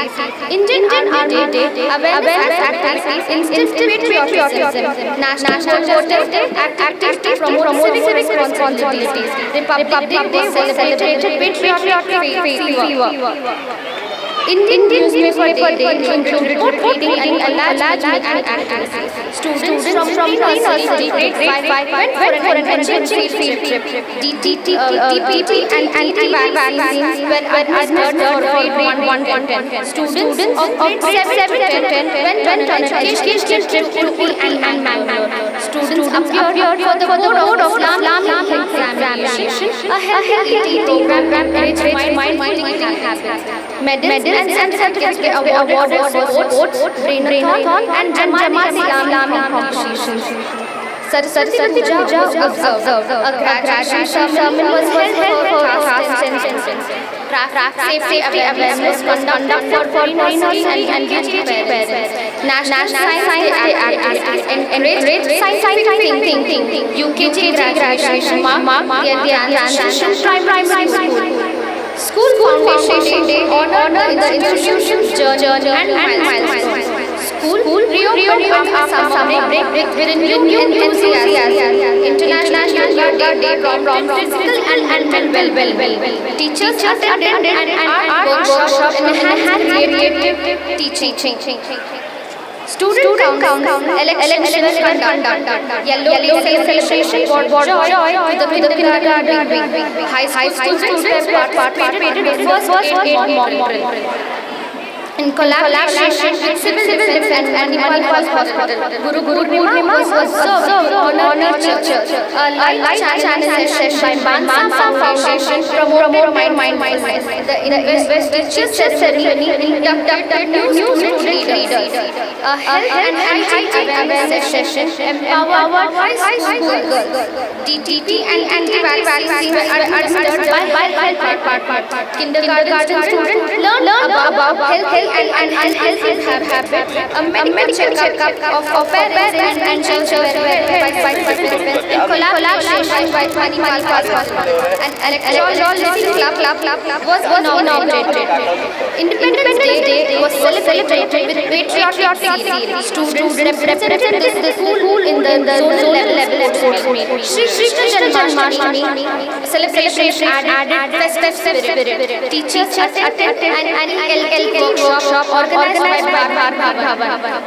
Indian Army Day, awareness activities, instant patriotism, National Voter Day, activities promote civic responsibilities, Republic Day was celebrated patriotic fever. Indian newspaper day included report reading and enlargement activities. Students from pre-nursery grade 5 went for an enriching field trip. TPT and anti-vaccines were administered for grade 1 content. Students of grade 7 to 10 went on an educational trip to Udupi and Mangalore. Students appeared for the board of Islamic examination, a healthy program which mind-reading habits. Medals and certificates were awarded for sports, brain-a-thon, and Jamaat Islamic competitions. Saraswati Puja observed. A graduation ceremony was held for craft safety awareness conducted for nursery and duty parents. National Science Day activities encouraged scientific thinking. UKG graduation marked the transition primary school. School Foundation Day honored the institution's journey and milestones. School reopened after summer break with new enthusiasm. International Yoga Day prompted physical and mental well-being. Teachers attended an art workshop and creative teaching. Student council election conducted. Yellow Day celebration brought joy to the kindergarten week. High school students participated in first aid mock drill. In collaboration with Civil Defense and Manipal Hospital, Guru Purnima was observed on our church. A light channel session by Mansa Foundation promoted mindfulness. The investiture ceremony inducted new student leaders. A health and hygiene awareness session empowered high school girls. DTP and anti-vaccines were administered by health. Kindergarten students learned about health and healthy habits, a medical checkup of parents and children by Civil Defense in collaboration by Manipal Hospital. An electrology club was inaugurated. Independence Day was celebrated with patriotic zeal. Students represented the school in the zonal level sports meet. Shri Krishna Janmashtami celebration added festive spirit. Teachers attended an workshop organized by Bhavan.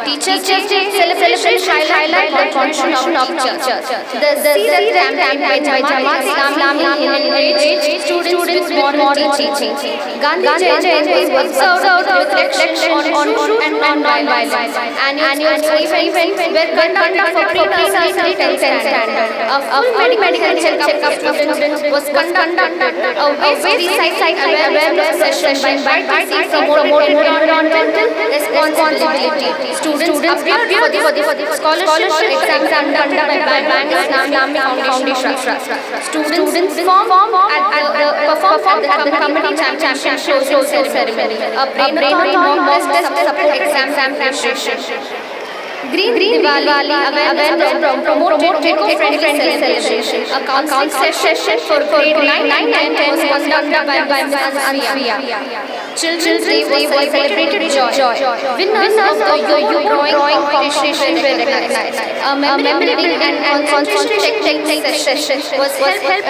Teachers Day celebration highlight the contribution of church. The CC campaign by Jamaat Islami encouraged students with moral teaching. Gandhi Jayanti was observed with reflection on truth and non-violence. Annual events were conducted for pre-nursery 10th standard. A full medical checkup students was conducted. A waste recycling awareness session by BTC promoted environmental responsibility. Students appear for the scholarship exams conducted by Bank Islamic Foundation. Students perform at the committee championship ceremony. A brain mock test support exam preparation. Green Diwali awareness promote eco-friendly celebration. A council session for grade 9 and 10 was conducted by Ms. Asfiya. Children's Day was celebrated joy. Winners of the youth drawing competition were recognized. A memory building and concentration technique session was held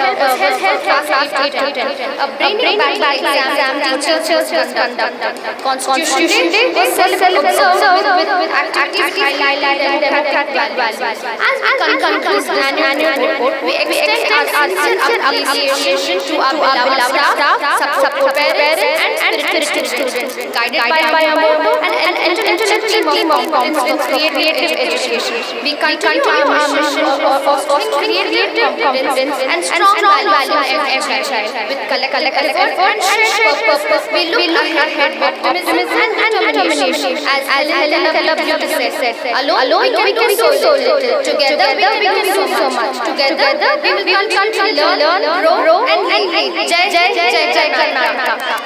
class 8 to 10. A brain battle exam teachers conducted. Constitution Day was observed with activities highlighted democratic values. As we conclude the annual report, we extend our sincere appreciation to our beloved staff, support parents and spirited students, guided by our motto and intellectual team of competence, creative education. We continue our mission of fostering creative competence and strong values in every child. With collective effort and shared purpose, we look ahead with optimism and determination. As Helena Keller beautifully said, alone we can do so little. Together we can do so much. Together we will continue to learn, grow and lead. Jai Karnataka.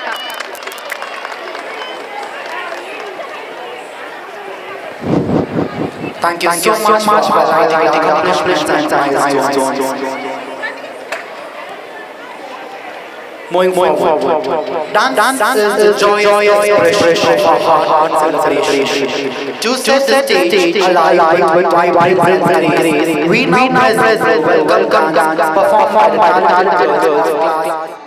Thank you so much for highlighting accomplishments and milestones. Moving forward, dance is a joyous expression of our heart celebration. To set the stage alive with vibrant grace, we now present welcome dance performed by the talented girls.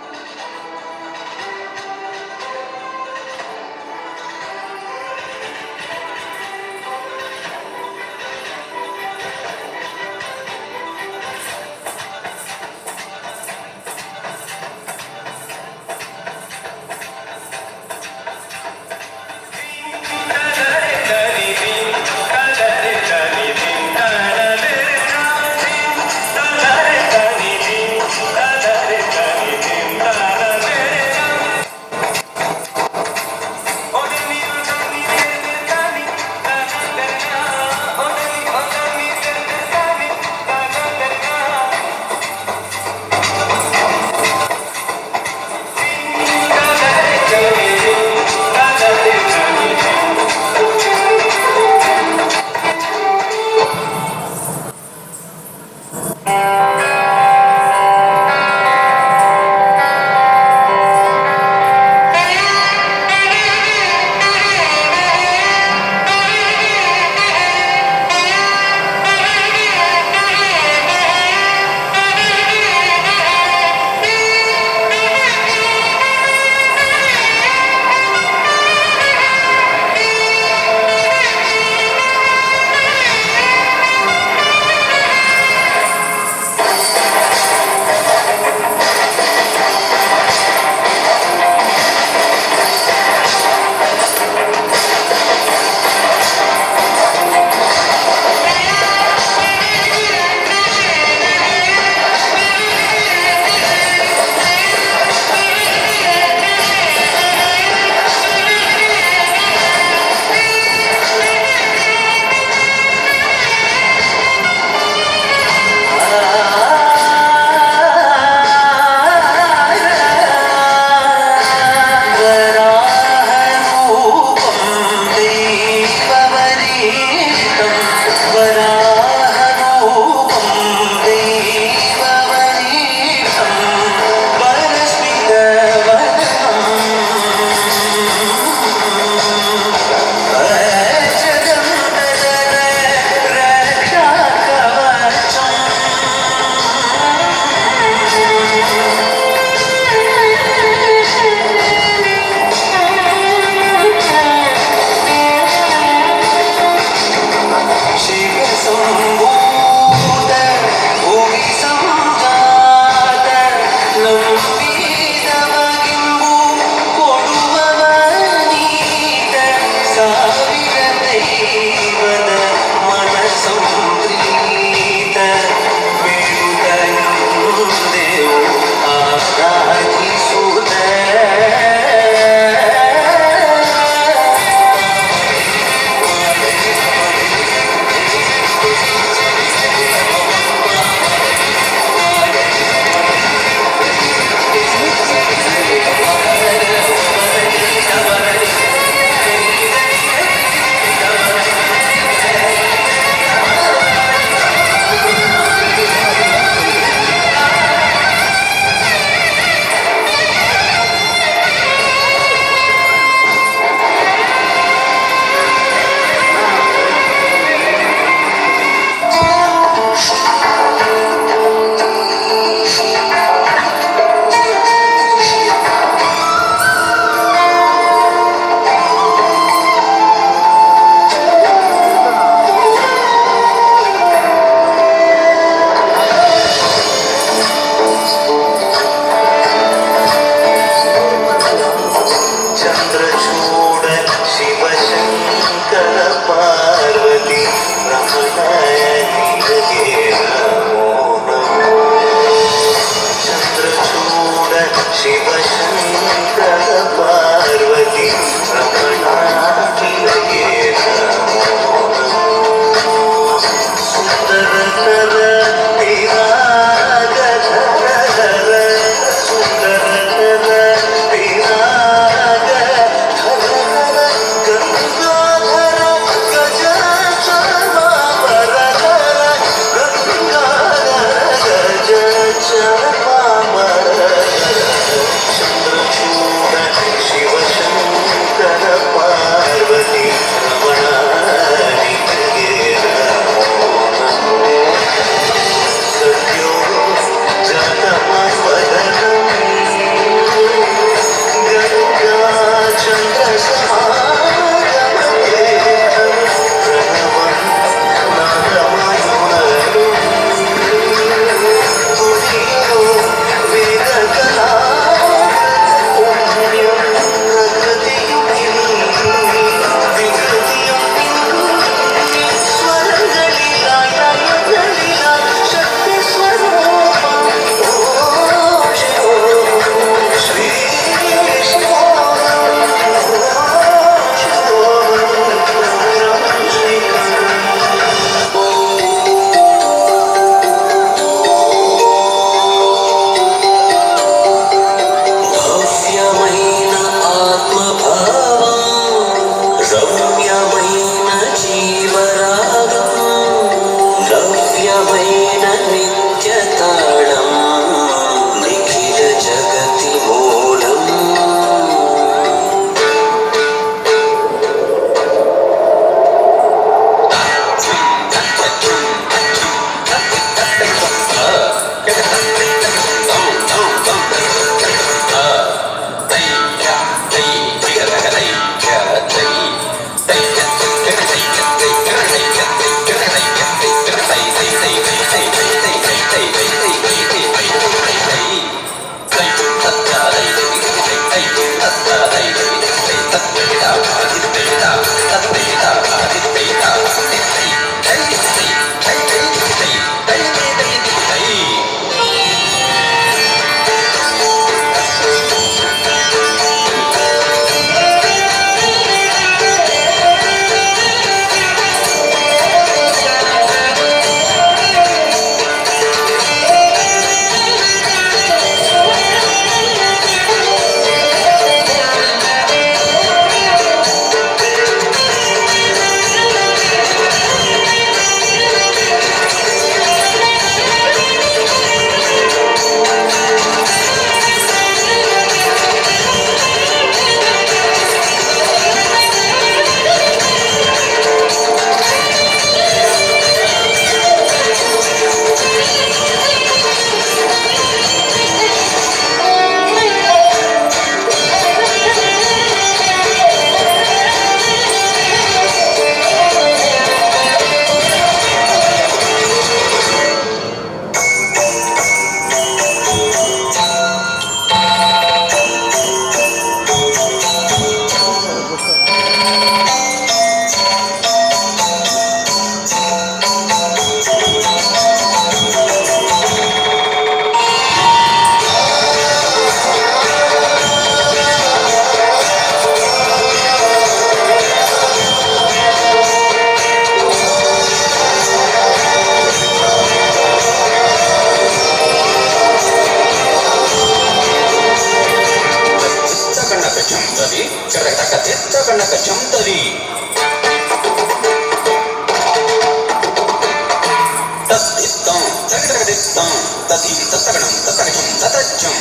तद्धित्तां तगदगदित्तां तद्धि तत्तगणं तत्तगजं ततज्जं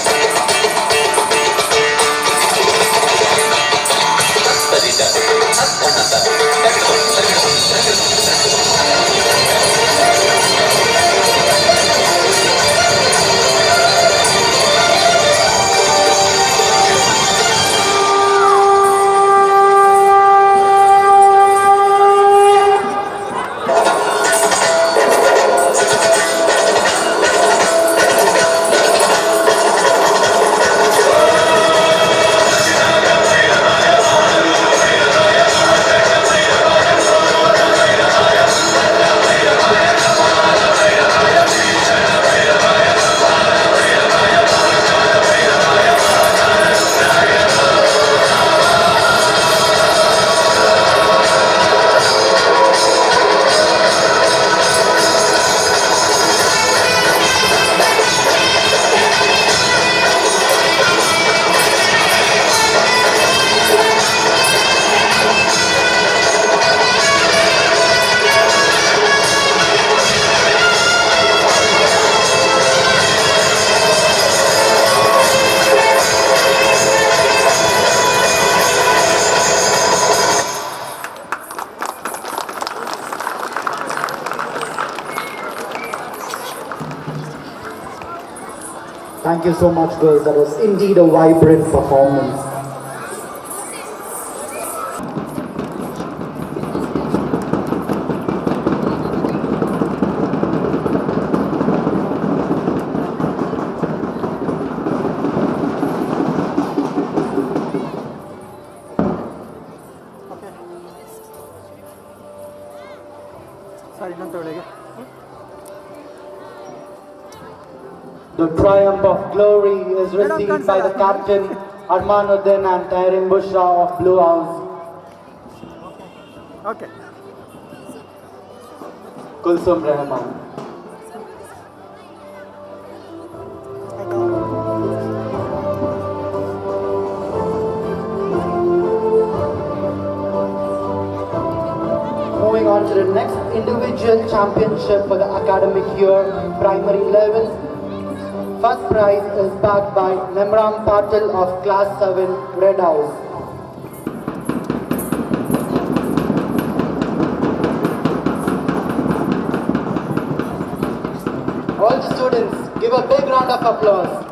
तत्तदित तत्तनत तगदं तगदं Thank you so much, girls. That was indeed a vibrant performance. The triumph of glory is received by the captain Armanuddin and Tahrim Bushra of Blue House. Okay. Kulsum Rahman. Moving on to the next individual championship for the academic year, primary level. First prize is backed by Nemram Patil of Class 7, Red House. All the students, give a big round of applause.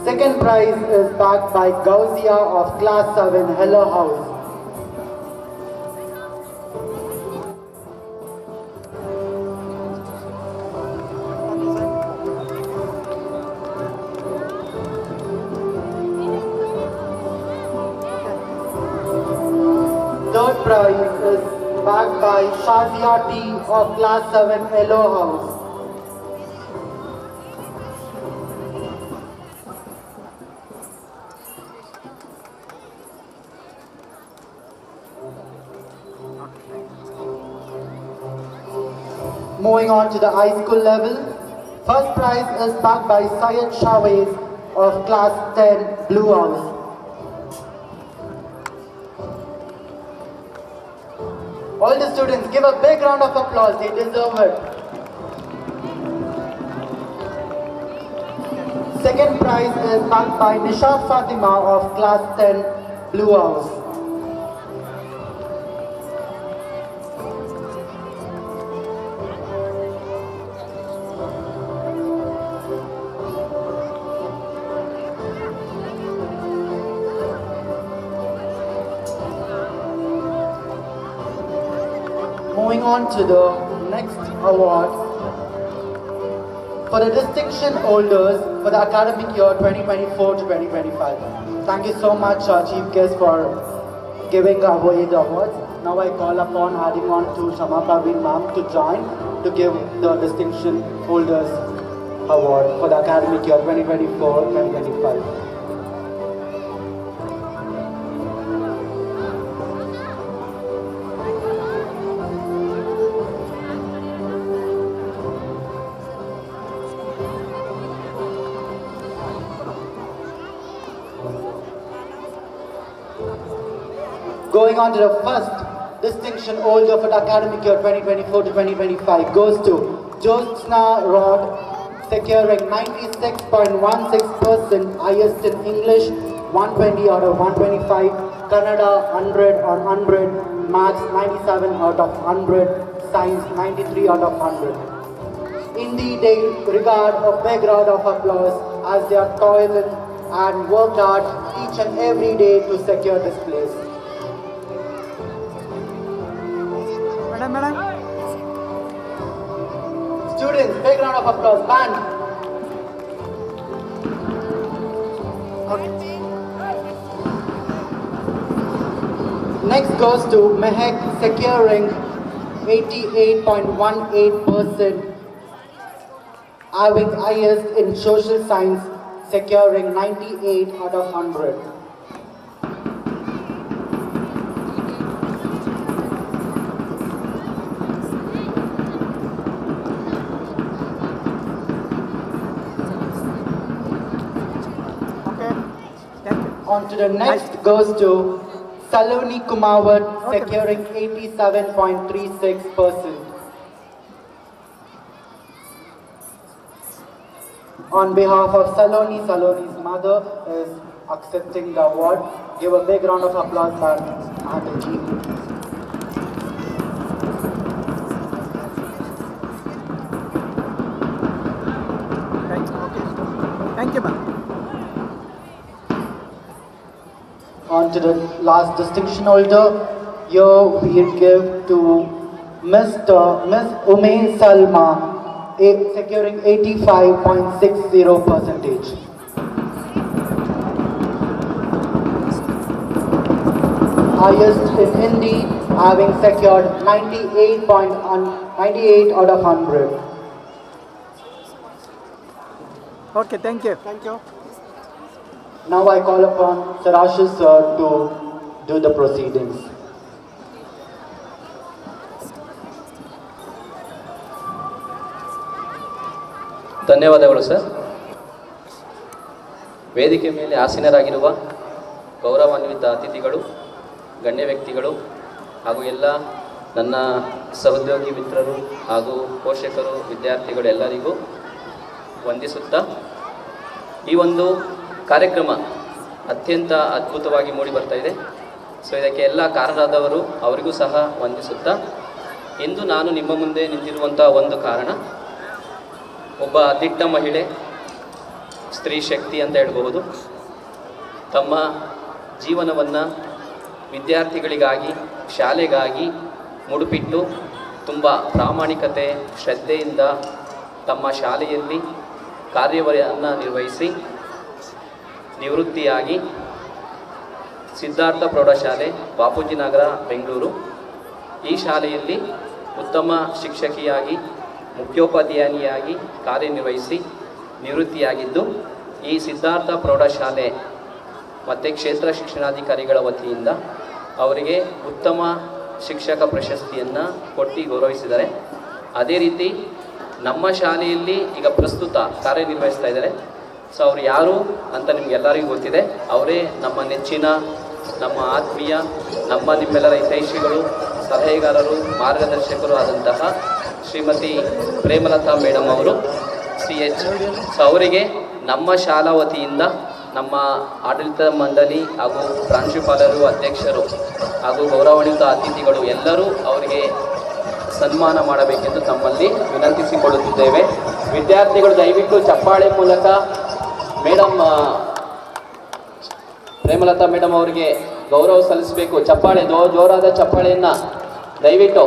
Second prize is backed by Gauzia of Class 7, Heller House. Third prize is backed by Shazia T of Class 7, Elo House. Moving on to the high school level, first prize is backed by Syed Shawez of Class 10, Blue House. All the students, give a big round of applause, they deserve it. Second prize is backed by Nishat Fatima of Class 10, Blue House. Moving on to the next award for the distinction holders for the academic year 2024 to 2025. Thank you so much, Chief Guest, for giving away the awards. Now I call upon adding on to Shama Praveen ma'am to join to give the distinction holders award for the academic year 2024-2025. Going on to the first distinction holder for the academic year 2024 to 2025 goes to Jyotsna Rod, securing 96.16%, highest in English 120 out of 125, Kannada 100 on 100, Maths 97 out of 100, Science 93 out of 100. Indeed, they regard a big round of applause as they are toiling and worked hard each and every day to secure this place. Madam. Students, big round of applause. Band. Next goes to Mehak, securing 88.18%, having highest in social science, securing 98 out of 100. On to the next goes to Saloni Kumawat, securing 87.36%. On behalf of Saloni's mother is accepting the award. Give a big round of applause for Mataji. Thank you, ma'am. On to the last distinction holder. Here we give to Miss Umair Salma, securing 85.60%. Highest in Hindi, having secured 98 out of 100. Okay, thank you. Now I call upon Sarashu sir to do the proceedings. ಧನ್ಯವಾದಗಳು sir. ವೇದಿಕೆ ಮೇಲೆ ಆಸೀನರಾಗಿರುವ ಗೌರವಾನ್ವಿತ ಅತಿಥಿಗಳು, ಗಣ್ಯ ವ್ಯಕ್ತಿಗಳು ಹಾಗೂ ಎಲ್ಲ ನನ್ನ ಸಹೋದ್ಯೋಗಿ ಮಿತ್ರರು ಹಾಗೂ ಪೋಷಕರು, ವಿದ್ಯಾರ್ಥಿಗಳು ಎಲ್ಲರಿಗೂ ವಂದಿಸುತ್ತಾ, ಈ ಒಂದು ಕಾರ್ಯಕ್ರಮ ಅತ್ಯಂತ ಅದ್ಭುತವಾಗಿ ಮೂಡಿ ಬರ್ತಾ ಇದೆ. ಸೊ ಇದಕ್ಕೆ ಎಲ್ಲ ಕಾರಣರಾದವರು ಅವರಿಗೂ ಸಹ ವಂದಿಸುತ್ತಾ, ಇಂದು ನಾನು ನಿಮ್ಮ ಮುಂದೆ ನಿಂತಿರುವಂಥ ಒಂದು ಕಾರಣ, ಒಬ್ಬ ದಿಟ್ಟ ಮಹಿಳೆ, ಸ್ತ್ರೀ ಶಕ್ತಿ ಅಂತ ಹೇಳ್ಬಹುದು. ತಮ್ಮ ಜೀವನವನ್ನು ವಿದ್ಯಾರ್ಥಿಗಳಿಗಾಗಿ, ಶಾಲೆಗಾಗಿ ಮುಡುಪಿಟ್ಟು ತುಂಬ ಪ್ರಾಮಾಣಿಕತೆ, ಶ್ರದ್ಧೆಯಿಂದ ತಮ್ಮ ಶಾಲೆಯಲ್ಲಿ ಕಾರ್ಯವನ್ನು ನಿರ್ವಹಿಸಿ ನಿವೃತ್ತಿಯಾಗಿ ಸಿದ್ಧಾರ್ಥ ಪ್ರೌಢಶಾಲೆ, ಬಾಪೂಜಿ ನಗರ, ಬೆಂಗಳೂರು, ಈ ಶಾಲೆಯಲ್ಲಿ ಉತ್ತಮ ಶಿಕ್ಷಕಿಯಾಗಿ, ಮುಖ್ಯೋಪಾಧ್ಯಾಯಿನಿಯಾಗಿ ಕಾರ್ಯನಿರ್ವಹಿಸಿ ನಿವೃತ್ತಿಯಾಗಿದ್ದು, ಈ ಸಿದ್ಧಾರ್ಥ ಪ್ರೌಢಶಾಲೆ ಮತ್ತು ಕ್ಷೇತ್ರ ಶಿಕ್ಷಣಾಧಿಕಾರಿಗಳ ವತಿಯಿಂದ ಅವರಿಗೆ ಉತ್ತಮ ಶಿಕ್ಷಕ ಪ್ರಶಸ್ತಿಯನ್ನು ಕೊಟ್ಟು ಗೌರವಿಸಿದ್ದಾರೆ. ಅದೇ ರೀತಿ ನಮ್ಮ ಶಾಲೆಯಲ್ಲಿ ಈಗ ಪ್ರಸ್ತುತ ಕಾರ್ಯನಿರ್ವಹಿಸ್ತಾ ಇದ್ದಾರೆ. ಸೊ ಅವರು ಯಾರು ಅಂತ ನಿಮಗೆಲ್ಲರಿಗೂ ಗೊತ್ತಿದೆ. ಅವರೇ ನಮ್ಮ ನೆಚ್ಚಿನ, ನಮ್ಮ ಆತ್ಮೀಯ, ನಿಮ್ಮೆಲ್ಲರ ಹಿತೈಷಿಗಳು, ಸಲಹೆಗಾರರು, ಮಾರ್ಗದರ್ಶಕರು ಆದಂತಹ ಶ್ರೀಮತಿ ಪ್ರೇಮಲತಾ ಮೇಡಮ್ ಅವರು, CH. ಸೊ ಅವರಿಗೆ ನಮ್ಮ ಶಾಲಾ ವತಿಯಿಂದ, ನಮ್ಮ ಆಡಳಿತ ಮಂಡಳಿ ಹಾಗೂ ಪ್ರಾಂಶುಪಾಲರು, ಅಧ್ಯಕ್ಷರು ಹಾಗೂ ಗೌರವಾನ್ವಿತ ಅತಿಥಿಗಳು ಎಲ್ಲರೂ ಅವರಿಗೆ ಸನ್ಮಾನ ಮಾಡಬೇಕೆಂದು ತಮ್ಮಲ್ಲಿ ವಿನಂತಿಸಿಕೊಳ್ಳುತ್ತಿದ್ದೇವೆ. ವಿದ್ಯಾರ್ಥಿಗಳು ದಯವಿಟ್ಟು ಚಪ್ಪಾಳೆ ಮೂಲಕ ಮೇಡಮ್ ಪ್ರೇಮಲತಾ ಮೇಡಮ್ ಅವರಿಗೆ ಗೌರವ ಸಲ್ಲಿಸಬೇಕು. ಚಪ್ಪಾಳೆ, ಜೋರಾದ ಚಪ್ಪಾಳೆಯನ್ನು ದಯವಿಟ್ಟು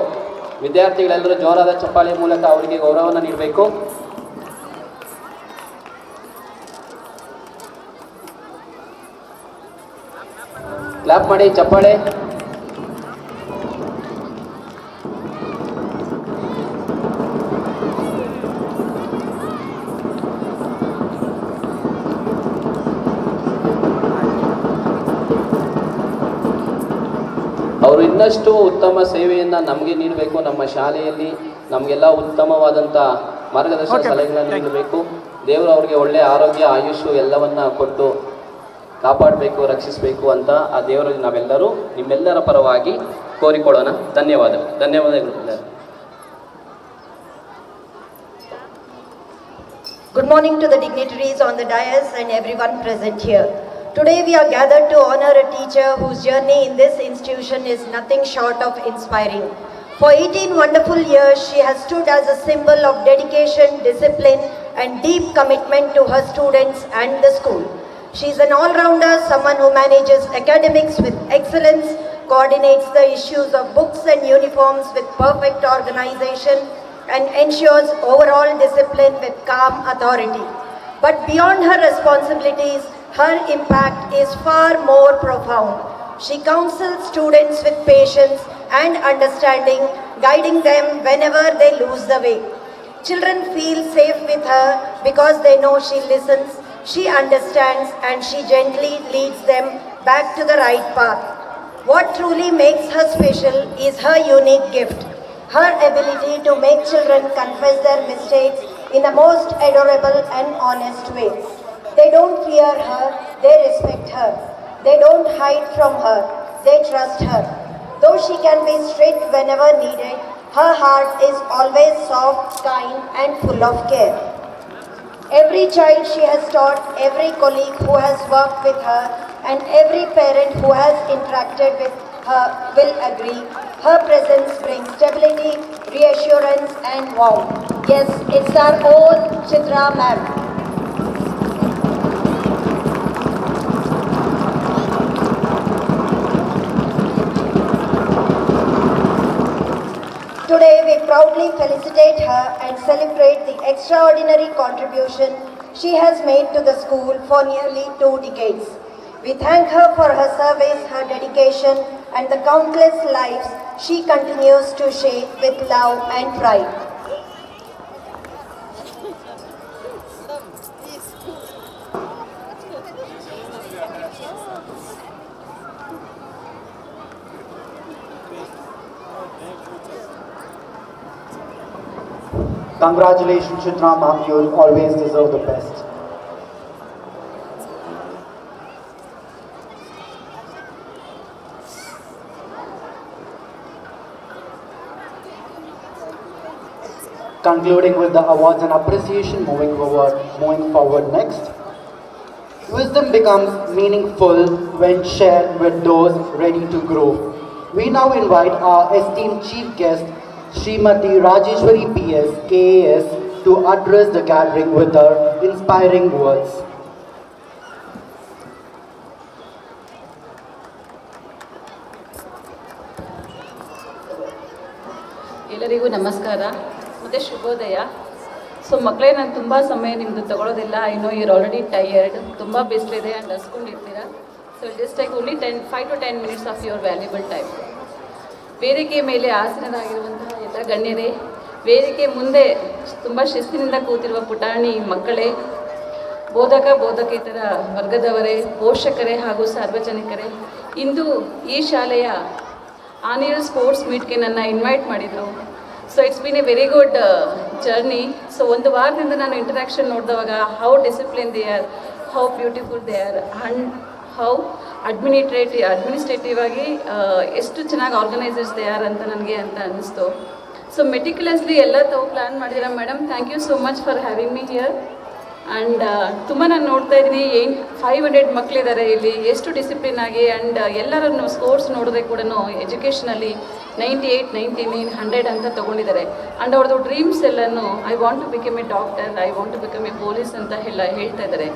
ವಿದ್ಯಾರ್ಥಿಗಳೆಲ್ಲರೂ ಜೋರಾದ ಚಪ್ಪಾಳೆ ಮೂಲಕ ಅವರಿಗೆ ಗೌರವವನ್ನು ನೀಡಬೇಕು. ಕ್ಲಾಪ್ ಮಾಡಿ, ಚಪ್ಪಾಳೆ. ಅವರು ಇನ್ನಷ್ಟು ಉತ್ತಮ ಸೇವೆಯನ್ನು ನಮಗೆ ನೀಡಬೇಕು. ನಮ್ಮ ಶಾಲೆಯಲ್ಲಿ ನಮಗೆಲ್ಲ ಉತ್ತಮವಾದಂಥ ಮಾರ್ಗದರ್ಶನ ಸಲಹೆಗಳನ್ನು ನೀಡಬೇಕು. ದೇವರು ಅವರಿಗೆ ಒಳ್ಳೆಯ ಆರೋಗ್ಯ, ಆಯುಷು ಎಲ್ಲವನ್ನ ಕೊಟ್ಟು ಕಾಪಾಡಬೇಕು, ರಕ್ಷಿಸಬೇಕು ಅಂತ ಆ ದೇವರಲ್ಲಿ ನಾವೆಲ್ಲರೂ ನಿಮ್ಮೆಲ್ಲರ ಪರವಾಗಿ ಕೋರಿಕೊಳ್ಳೋಣ. ಧನ್ಯವಾದಗಳು. Good morning to the dignitaries on the dais and everyone present here. Today we are gathered to honor a teacher whose journey in this institution is nothing short of inspiring. For 18 wonderful years, she has stood as a symbol of dedication, discipline and deep commitment to her students and the school. She is an all-rounder, someone who manages academics with excellence, coordinates the issues of books and uniforms with perfect organization, and ensures overall discipline with calm authority. But beyond her responsibilities, her impact is far more profound. She counsels students with patience and understanding, guiding them whenever they lose the way. Children feel safe with her because they know she listens, she understands, and she gently leads them back to the right path. What truly makes her special is her unique gift. Her ability to make children confess their mistakes in the most adorable and honest way. They don't fear her, they respect her. They don't hide from her, they trust her. Though she can be strict whenever needed, her heart is always soft, kind and full of care. Every child she has taught, every colleague who has worked with her, and every parent who has interacted with her will agree. Her presence brings stability, reassurance and warmth. Yes, it's our own Chitra ma'am. Today we proudly felicitate her and celebrate the extraordinary contribution she has made to the school for nearly 2 decades. We thank her for her service, her dedication and the countless lives she continues to shape with love and pride. Congratulations, Chitra ma'am, you will always deserve the best. Concluding with the awards and appreciation, moving forward next. Wisdom becomes meaningful when shared with those ready to grow. We now invite our esteemed chief guest, Srimati Rajeshwari PS, KAS, to address the gathering with her inspiring words. ಎಲ್ಲರಿಗೂ ನಮಸ್ಕಾರ ಮತ್ತು ಶುಭೋದಯ. So ಮಕ್ಕಳೇ, ನಾನು ತುಂಬ ಸಮಯ ನಿಮ್ಮದು ತಗೊಳ್ಳೋದಿಲ್ಲ. I know you're already tired, ತುಂಬ ಬಿಸಿಲಿದೆ ಆ್ಯಂಡ್ ಹಸ್ಕೊಂಡಿರ್ತೀರಾ. So just take only 5 to 10 minutes of your valuable time. ವೇದಿಕೆ ಮೇಲೆ ಆಸೀನರಾಗಿರುವಂತಹ ಎಲ್ಲ ಗಣ್ಯರೇ, ವೇದಿಕೆ ಮುಂದೆ ತುಂಬ ಶಿಸ್ತಿನಿಂದ ಕೂತಿರುವ ಪುಟಾಣಿ ಮಕ್ಕಳೇ, ಬೋಧಕೇತರ ವರ್ಗದವರೇ, ಪೋಷಕರೇ ಹಾಗೂ ಸಾರ್ವಜನಿಕರೇ, ಇಂದು ಈ ಶಾಲೆಯ ಆನ್ಯುವಲ್ ಸ್ಪೋರ್ಟ್ಸ್ ಮೀಟ್ಗೆ ನನ್ನ ಇನ್ವೈಟ್ ಮಾಡಿದರು. So it's been a very good journey. So ಒಂದು ವಾರದಿಂದ ನಾನು ಇಂಟರಾಕ್ಷನ್ ನೋಡಿದವಾಗ how discipline they are, how beautiful they are and how administrative ಆಗಿ ಎಷ್ಟು ಚೆನ್ನಾಗಿ ಆರ್ಗನೈಸರ್ಸ್ ದೇ ಆರ್ ಅಂತ ನನಗೆ ಅನ್ನಿಸ್ತು. ಸೊ ಮೆಟಿಕ್ಯುಲಸ್ಲಿ ಎಲ್ಲ ತಾವು ಪ್ಲ್ಯಾನ್ ಮಾಡಿದ್ದೀರಾ madam. Thank you so much for having me here. And ತುಂಬ ನಾನು ನೋಡ್ತಾ ಇದ್ದೀನಿ 500 ಮಕ್ಕಳಿದ್ದಾರೆ ಇಲ್ಲಿ, ಎಷ್ಟು ಡಿಸಿಪ್ಲಿನ್ ಆಗಿ. ಆ್ಯಂಡ್ ಎಲ್ಲರನ್ನು ಸ್ಕೋರ್ಸ್ ನೋಡಿದ್ರೆ ಕೂಡ ಎಜುಕೇಷನಲ್ಲಿ 98, 99, 100 ಅಂತ ತೊಗೊಂಡಿದ್ದಾರೆ. ಆ್ಯಂಡ್ ಅವ್ರದ್ದು ಡ್ರೀಮ್ಸ್ ಎಲ್ಲನೂ I want to become a doctor, I want to become a police ಅಂತ ಹೇಳ್ತಾ ಇದ್ದಾರೆ.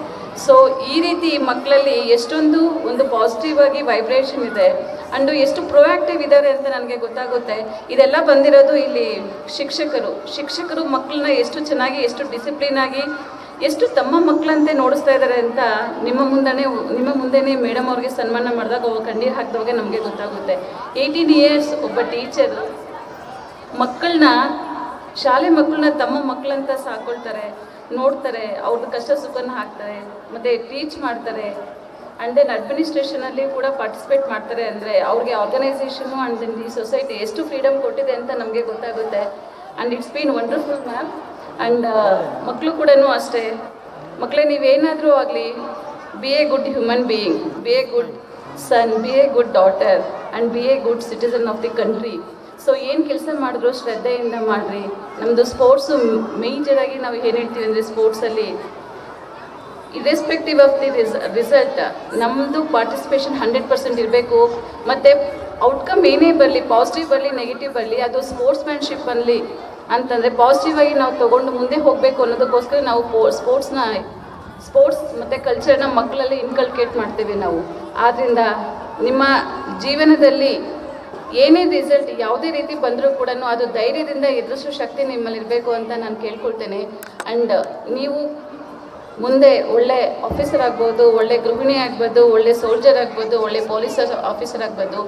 ಸೊ ಈ ರೀತಿ ಮಕ್ಕಳಲ್ಲಿ ಎಷ್ಟೊಂದು ಒಂದು ಪಾಸಿಟಿವ್ ಆಗಿ ವೈಬ್ರೇಷನ್ ಇದೆ ಆ್ಯಂಡ್ ಎಷ್ಟು ಪ್ರೊಯಾಕ್ಟಿವ್ ಇದ್ದಾರೆ ಅಂತ ನನಗೆ ಗೊತ್ತಾಗುತ್ತೆ. ಇದೆಲ್ಲ ಬಂದಿರೋದು ಇಲ್ಲಿ ಶಿಕ್ಷಕರು ಮಕ್ಕಳನ್ನ ಎಷ್ಟು ಚೆನ್ನಾಗಿ, ಎಷ್ಟು ಡಿಸಿಪ್ಲಿನ್ ಆಗಿ, ಎಷ್ಟು ತಮ್ಮ ಮಕ್ಕಳಂತೆ ನೋಡಿಸ್ತಾ ಇದ್ದಾರೆ ಅಂತ ನಿಮ್ಮ ಮುಂದೆನೇ ಮೇಡಮ್ ಅವ್ರಿಗೆ ಸನ್ಮಾನ ಮಾಡಿದಾಗ ಕಣ್ಣೀರು ಹಾಕಿದವಾಗ ನಮಗೆ ಗೊತ್ತಾಗುತ್ತೆ. 18 years ಒಬ್ಬ ಟೀಚರ್ ಶಾಲೆ ಮಕ್ಕಳನ್ನ ತಮ್ಮ ಮಕ್ಕಳಂತ ಸಾಕೊಳ್ತಾರೆ, ನೋಡ್ತಾರೆ, ಅವ್ರದ್ದು ಕಷ್ಟ ಸುಖನ ಹಾಕ್ತಾರೆ, ಮತ್ತು ಟೀಚ್ ಮಾಡ್ತಾರೆ. ಆ್ಯಂಡ್ ದೆನ್ ಅಡ್ಮಿನಿಸ್ಟ್ರೇಷನಲ್ಲಿ ಕೂಡ ಪಾರ್ಟಿಸಿಪೇಟ್ ಮಾಡ್ತಾರೆ. ಅಂದರೆ ಅವ್ರಿಗೆ ಆರ್ಗನೈಸೇಷನು ಆ್ಯಂಡ್ ದೆನ್ ಈ ಸೊಸೈಟಿ ಎಷ್ಟು ಫ್ರೀಡಮ್ ಕೊಟ್ಟಿದೆ ಅಂತ ನಮಗೆ ಗೊತ್ತಾಗುತ್ತೆ. And it's been wonderful ma'am. And ಮಕ್ಕಳು ಕೂಡ ಅಷ್ಟೇ. ಮಕ್ಕಳೇ, ನೀವೇನಾದರೂ ಆಗಲಿ be a good human being, be a good son, be a good daughter and be a good citizen of the country. So ಏನು ಕೆಲಸ ಮಾಡಿದ್ರು ಶ್ರದ್ಧೆಯಿಂದ ಮಾಡಿರಿ. ನಮ್ಮದು ಸ್ಪೋರ್ಟ್ಸು ಮೇಜರಾಗಿ ನಾವು ಏನು ಹೇಳ್ತೀವಿ ಅಂದರೆ ಸ್ಪೋರ್ಟ್ಸಲ್ಲಿ ಇರ್ರೆಸ್ಪೆಕ್ಟಿವ್ ಆಫ್ ದಿ ರಿಸಲ್ಟ್ ನಮ್ಮದು ಪಾರ್ಟಿಸಿಪೇಷನ್ 100% ಇರಬೇಕು. ಮತ್ತು ಔಟ್ಕಮ್ ಏನೇ ಬರಲಿ, ಪಾಸಿಟಿವ್ ಬರಲಿ ನೆಗೆಟಿವ್ ಬರಲಿ, ಅದು ಸ್ಪೋರ್ಟ್ಸ್ಮ್ಯಾನ್ಶಿಪ್ ಅನ್ನಲಿ ಅಂತಂದರೆ ಪಾಸಿಟಿವ್ ಆಗಿ ನಾವು ತೊಗೊಂಡು ಮುಂದೆ ಹೋಗಬೇಕು ಅನ್ನೋದಕ್ಕೋಸ್ಕರ ನಾವು ಸ್ಪೋರ್ಟ್ಸ್ ಮತ್ತು ಕಲ್ಚರ್ನ ಮಕ್ಕಳಲ್ಲಿ ಇನ್ಕಲ್ಕೇಟ್ ಮಾಡ್ತೀವಿ ನಾವು. ಆದ್ದರಿಂದ ನಿಮ್ಮ ಜೀವನದಲ್ಲಿ ಏನೇ ರಿಸಲ್ಟ್ ಯಾವುದೇ ರೀತಿ ಬಂದರೂ ಕೂಡ ಅದು ಧೈರ್ಯದಿಂದ ಎದುರಿಸೋ ಶಕ್ತಿ ನಿಮ್ಮಲ್ಲಿರಬೇಕು ಅಂತ ನಾನು ಕೇಳ್ಕೊಳ್ತೇನೆ. ಆ್ಯಂಡ್ ನೀವು ಮುಂದೆ ಒಳ್ಳೆ ಆಫೀಸರ್ ಆಗ್ಬೋದು, ಒಳ್ಳೆ ಗೃಹಿಣಿ ಆಗ್ಬೋದು, ಒಳ್ಳೆ ಸೋಲ್ಜರ್ ಆಗ್ಬೋದು, ಒಳ್ಳೆ ಪೊಲೀಸ್ ಆಫೀಸರ್ ಆಗ್ಬೋದು.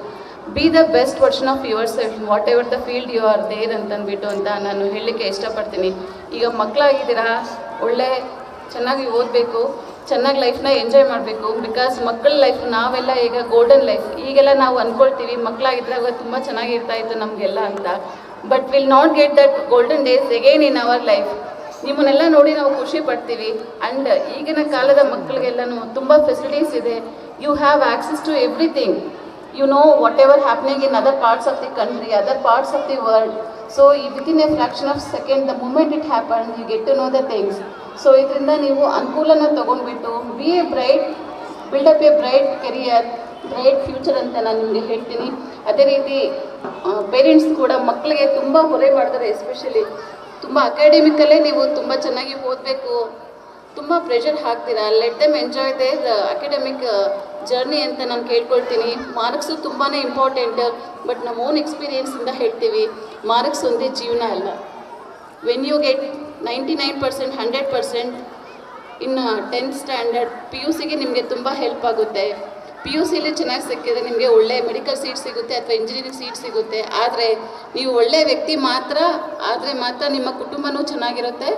Be the best version of yourself whatever the field you are there ಅಂತಂದ್ಬಿಟ್ಟು ಅಂತ ನಾನು ಹೇಳಲಿಕ್ಕೆ ಇಷ್ಟಪಡ್ತೀನಿ. ಈಗ ಮಕ್ಕಳಾಗಿದ್ದೀರಾ, ಒಳ್ಳೆ ಚೆನ್ನಾಗಿ ಓದಬೇಕು, ಚೆನ್ನಾಗಿ ಲೈಫ್ನ ಎಂಜಾಯ್ ಮಾಡಬೇಕು. ಬಿಕಾಸ್ ಮಕ್ಕಳ ಲೈಫ್ ನಾವೆಲ್ಲ ಈಗ ಗೋಲ್ಡನ್ ಲೈಫ್. ಈಗೆಲ್ಲ ನಾವು ಅಂದ್ಕೊಳ್ತೀವಿ ಮಕ್ಕಳಾಗಿದ್ದಾಗ ತುಂಬ ಚೆನ್ನಾಗಿರ್ತಾ ಇತ್ತು ನಮಗೆಲ್ಲ ಅಂತ. But will not get that golden days again in our life. ನಿಮ್ಮನ್ನೆಲ್ಲ ನೋಡಿ ನಾವು ಖುಷಿ ಪಡ್ತೀವಿ. ಆ್ಯಂಡ್ ಈಗಿನ ಕಾಲದ ಮಕ್ಕಳಿಗೆಲ್ಲನೂ ತುಂಬ ಫೆಸಿಲಿಟೀಸ್ ಇದೆ. You have access to everything. You know whatever happening in other parts of the country, other parts of the world. So within a fraction of a second, the moment it happened, you get to know the things. So ಇದರಿಂದ ನೀವು ಅನುಕೂಲನ ತೊಗೊಂಡ್ಬಿಟ್ಟು be a bright, build up a bright career, bright future ಅಂತ ನಾನು ನಿಮಗೆ ಹೇಳ್ತೀನಿ. ಅದೇ ರೀತಿ ಪೇರೆಂಟ್ಸ್ ಕೂಡ ಮಕ್ಕಳಿಗೆ ತುಂಬ ಹೊರೆ ಮಾಡ್ತಾರೆ. ಎಸ್ಪೆಷಲಿ ತುಂಬ ಅಕಾಡೆಮಿಕಲ್ಲೇ ನೀವು ತುಂಬ ಚೆನ್ನಾಗಿ ಓದಬೇಕು, ತುಂಬ ಪ್ರೆಷರ್ ಹಾಕ್ತೀರಾ. Let them enjoy their academic journey ಅಂತ ನಾನು ಕೇಳ್ಕೊಳ್ತೀನಿ. ಮಾರ್ಕ್ಸು ತುಂಬಾ ಇಂಪಾರ್ಟೆಂಟ್. ಬಟ್ ನಮ್ಮ ಓನ್ ಎಕ್ಸ್ಪೀರಿಯೆನ್ಸಿಂದ ಹೇಳ್ತೀವಿ, ಮಾರ್ಕ್ಸ್ ಒಂದೇ ಜೀವನ ಅಲ್ಲ. When you get 99%, 100% in 10th standard PUCಗೆ ನಿಮಗೆ ತುಂಬ ಹೆಲ್ಪ್ ಆಗುತ್ತೆ. PUCಲಿ ಚೆನ್ನಾಗಿ ಸಿಕ್ಕಿದ್ರೆ ನಿಮಗೆ ಒಳ್ಳೆ ಮೆಡಿಕಲ್ ಸೀಟ್ ಸಿಗುತ್ತೆ ಅಥವಾ ಇಂಜಿನಿಯರಿಂಗ್ ಸೀಟ್ ಸಿಗುತ್ತೆ. ಆದರೆ ನೀವು ಒಳ್ಳೆಯ ವ್ಯಕ್ತಿ ಆದರೆ ಮಾತ್ರ ನಿಮ್ಮ ಕುಟುಂಬನೂ ಚೆನ್ನಾಗಿರುತ್ತೆ,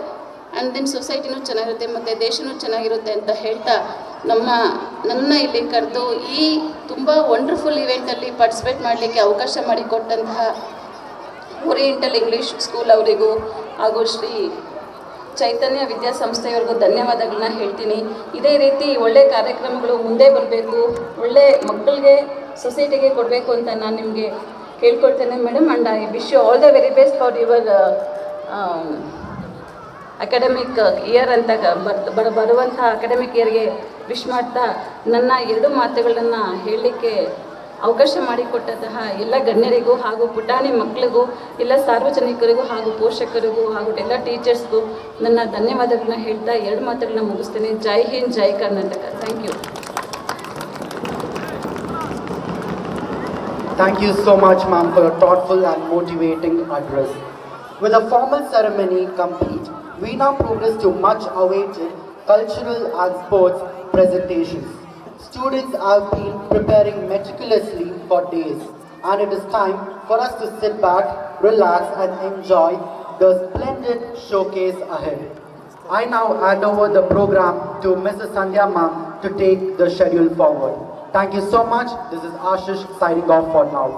ಆ್ಯಂಡ್ ದೆನ್ ಸೊಸೈಟಿನೂ ಚೆನ್ನಾಗಿರುತ್ತೆ ಮತ್ತು ದೇಶನೂ ಚೆನ್ನಾಗಿರುತ್ತೆ ಅಂತ ಹೇಳ್ತಾ ನನ್ನ ಇಲ್ಲಿ ಕರೆದು ಈ ತುಂಬ ವಂಡರ್ಫುಲ್ ಇವೆಂಟಲ್ಲಿ ಪಾರ್ಟಿಸಿಪೇಟ್ ಮಾಡಲಿಕ್ಕೆ ಅವಕಾಶ ಮಾಡಿಕೊಟ್ಟಂತಹ ಓರಿಯೆಂಟಲ್ ಇಂಗ್ಲೀಷ್ ಸ್ಕೂಲ್ ಅವರಿಗೂ ಹಾಗೂ ಶ್ರೀ ಚೈತನ್ಯ ವಿದ್ಯಾಸಂಸ್ಥೆಯವರೆಗೂ ಧನ್ಯವಾದಗಳನ್ನ ಹೇಳ್ತೀನಿ. ಇದೇ ರೀತಿ ಒಳ್ಳೆ ಕಾರ್ಯಕ್ರಮಗಳು ಮುಂದೆ ಬರಬೇಕು, ಒಳ್ಳೆ ಮಕ್ಕಳಿಗೆ ಸೊಸೈಟಿಗೆ ಕೊಡಬೇಕು ಅಂತ ನಾನು ನಿಮಗೆ ಕೇಳ್ಕೊಳ್ತೇನೆ madam. And I wish you all the very best for your academic year ಅಂತ ಬರುವಂಥ ಅಕಾಡೆಮಿಕ್ ಇಯರ್ಗೆ ವಿಶ್ ಮಾಡ್ತಾ ನನ್ನ 2 ಮಾತುಗಳನ್ನು ಹೇಳಲಿಕ್ಕೆ ಅವಕಾಶ ಮಾಡಿಕೊಟ್ಟಂತಹ ಎಲ್ಲ ಗಣ್ಯರಿಗೂ ಹಾಗೂ ಪುಟಾಣಿ ಮಕ್ಕಳಿಗೂ, ಎಲ್ಲ ಸಾರ್ವಜನಿಕರಿಗೂ ಹಾಗೂ ಪೋಷಕರಿಗೂ ಹಾಗೂ ಎಲ್ಲ ಟೀಚರ್ಸ್ಗೂ ನನ್ನ ಧನ್ಯವಾದಗಳನ್ನ ಹೇಳ್ತಾ 2 ಮಾತುಗಳನ್ನ ಮುಗಿಸ್ತೇನೆ. ಜೈ ಹಿಂದ್, ಜೈ Karnataka. Thank you. Thank you so much, ma'am, for a thoughtful and motivating address. With the formal ceremony complete, we now progress to much awaited cultural and sports presentations. Students have been preparing meticulously for days, and it is time for us to sit back, relax and enjoy the splendid showcase ahead. I now hand over the program to Mrs. Sandhya ma'am to take the schedule forward. Thank you so much. This is Ashish signing off for now.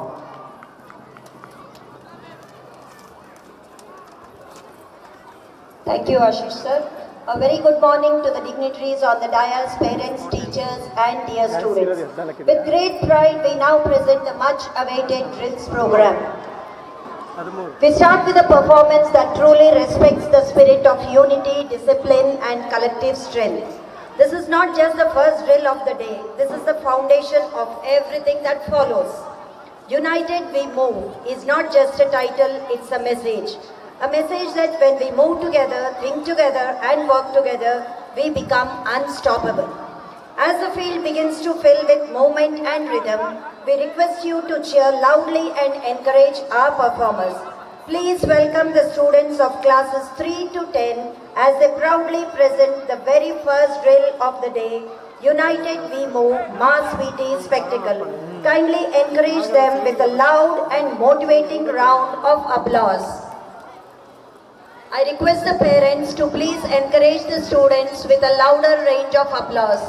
Thank you, Ashish sir. A very good morning to the dignitaries on the dais, parents, teachers and dear students. With great pride, we now present the much awaited drills program. We start with a performance that truly respects the spirit of unity, discipline and collective strength. This is not just the first drill of the day. This is the foundation of everything that follows. United We Move is not just a title, it's a message. A message that when we move together, think together and work together, we become unstoppable. As the field begins to fill with movement and rhythm, we request you to cheer loudly and encourage our performers. Please welcome the students of classes 3 to 10 as they proudly present the very first drill of the day, United We Move Mass PT Spectacle. Kindly encourage them with a loud and motivating round of applause. I request the parents to please encourage the students with a louder range of applause.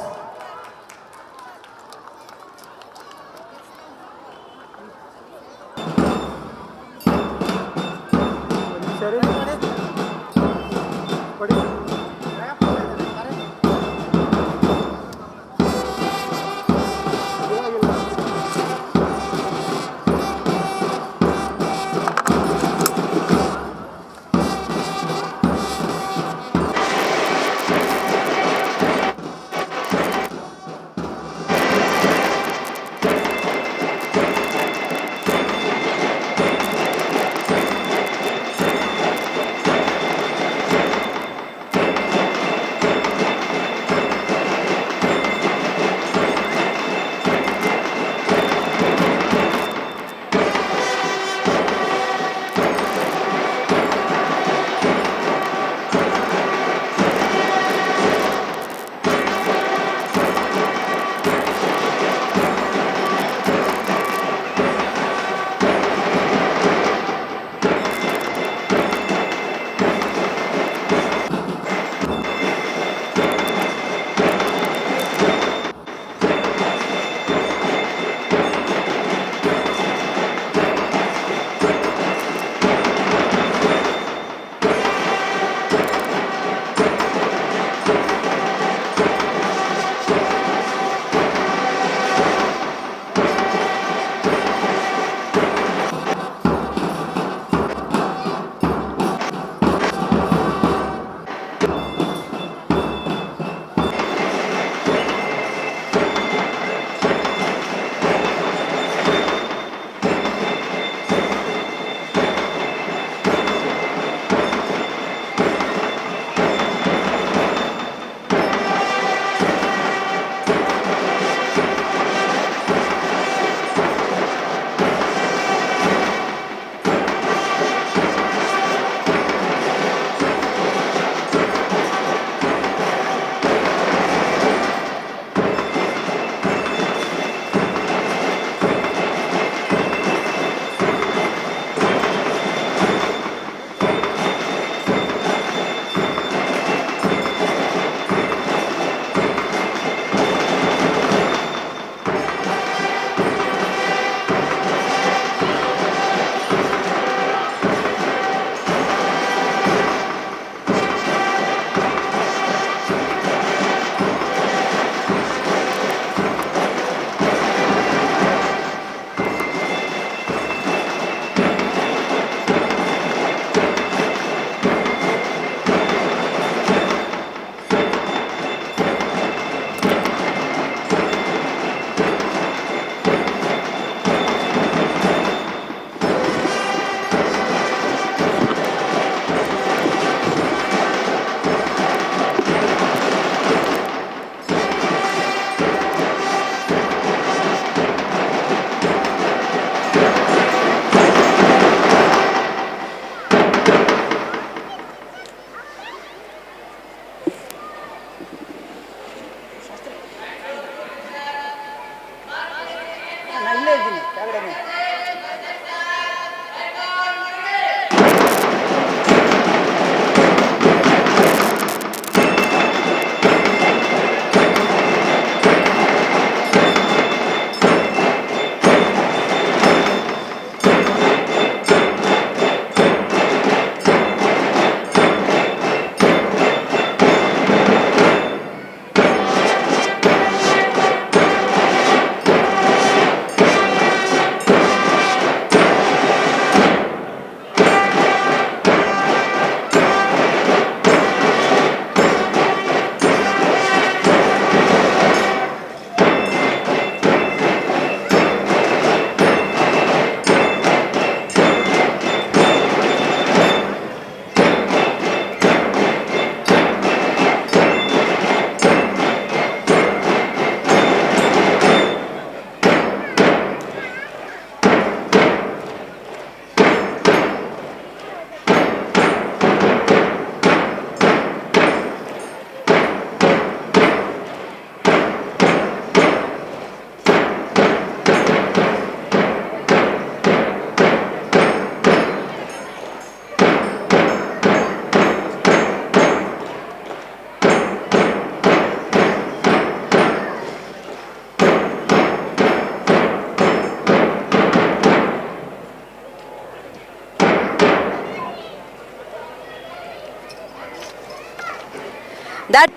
That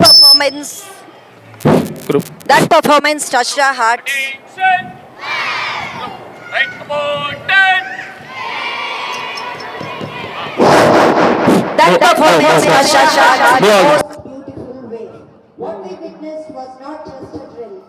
performance touched our hearts. That performance touched our hearts in the most beautiful way. What we witnessed was not just a drill.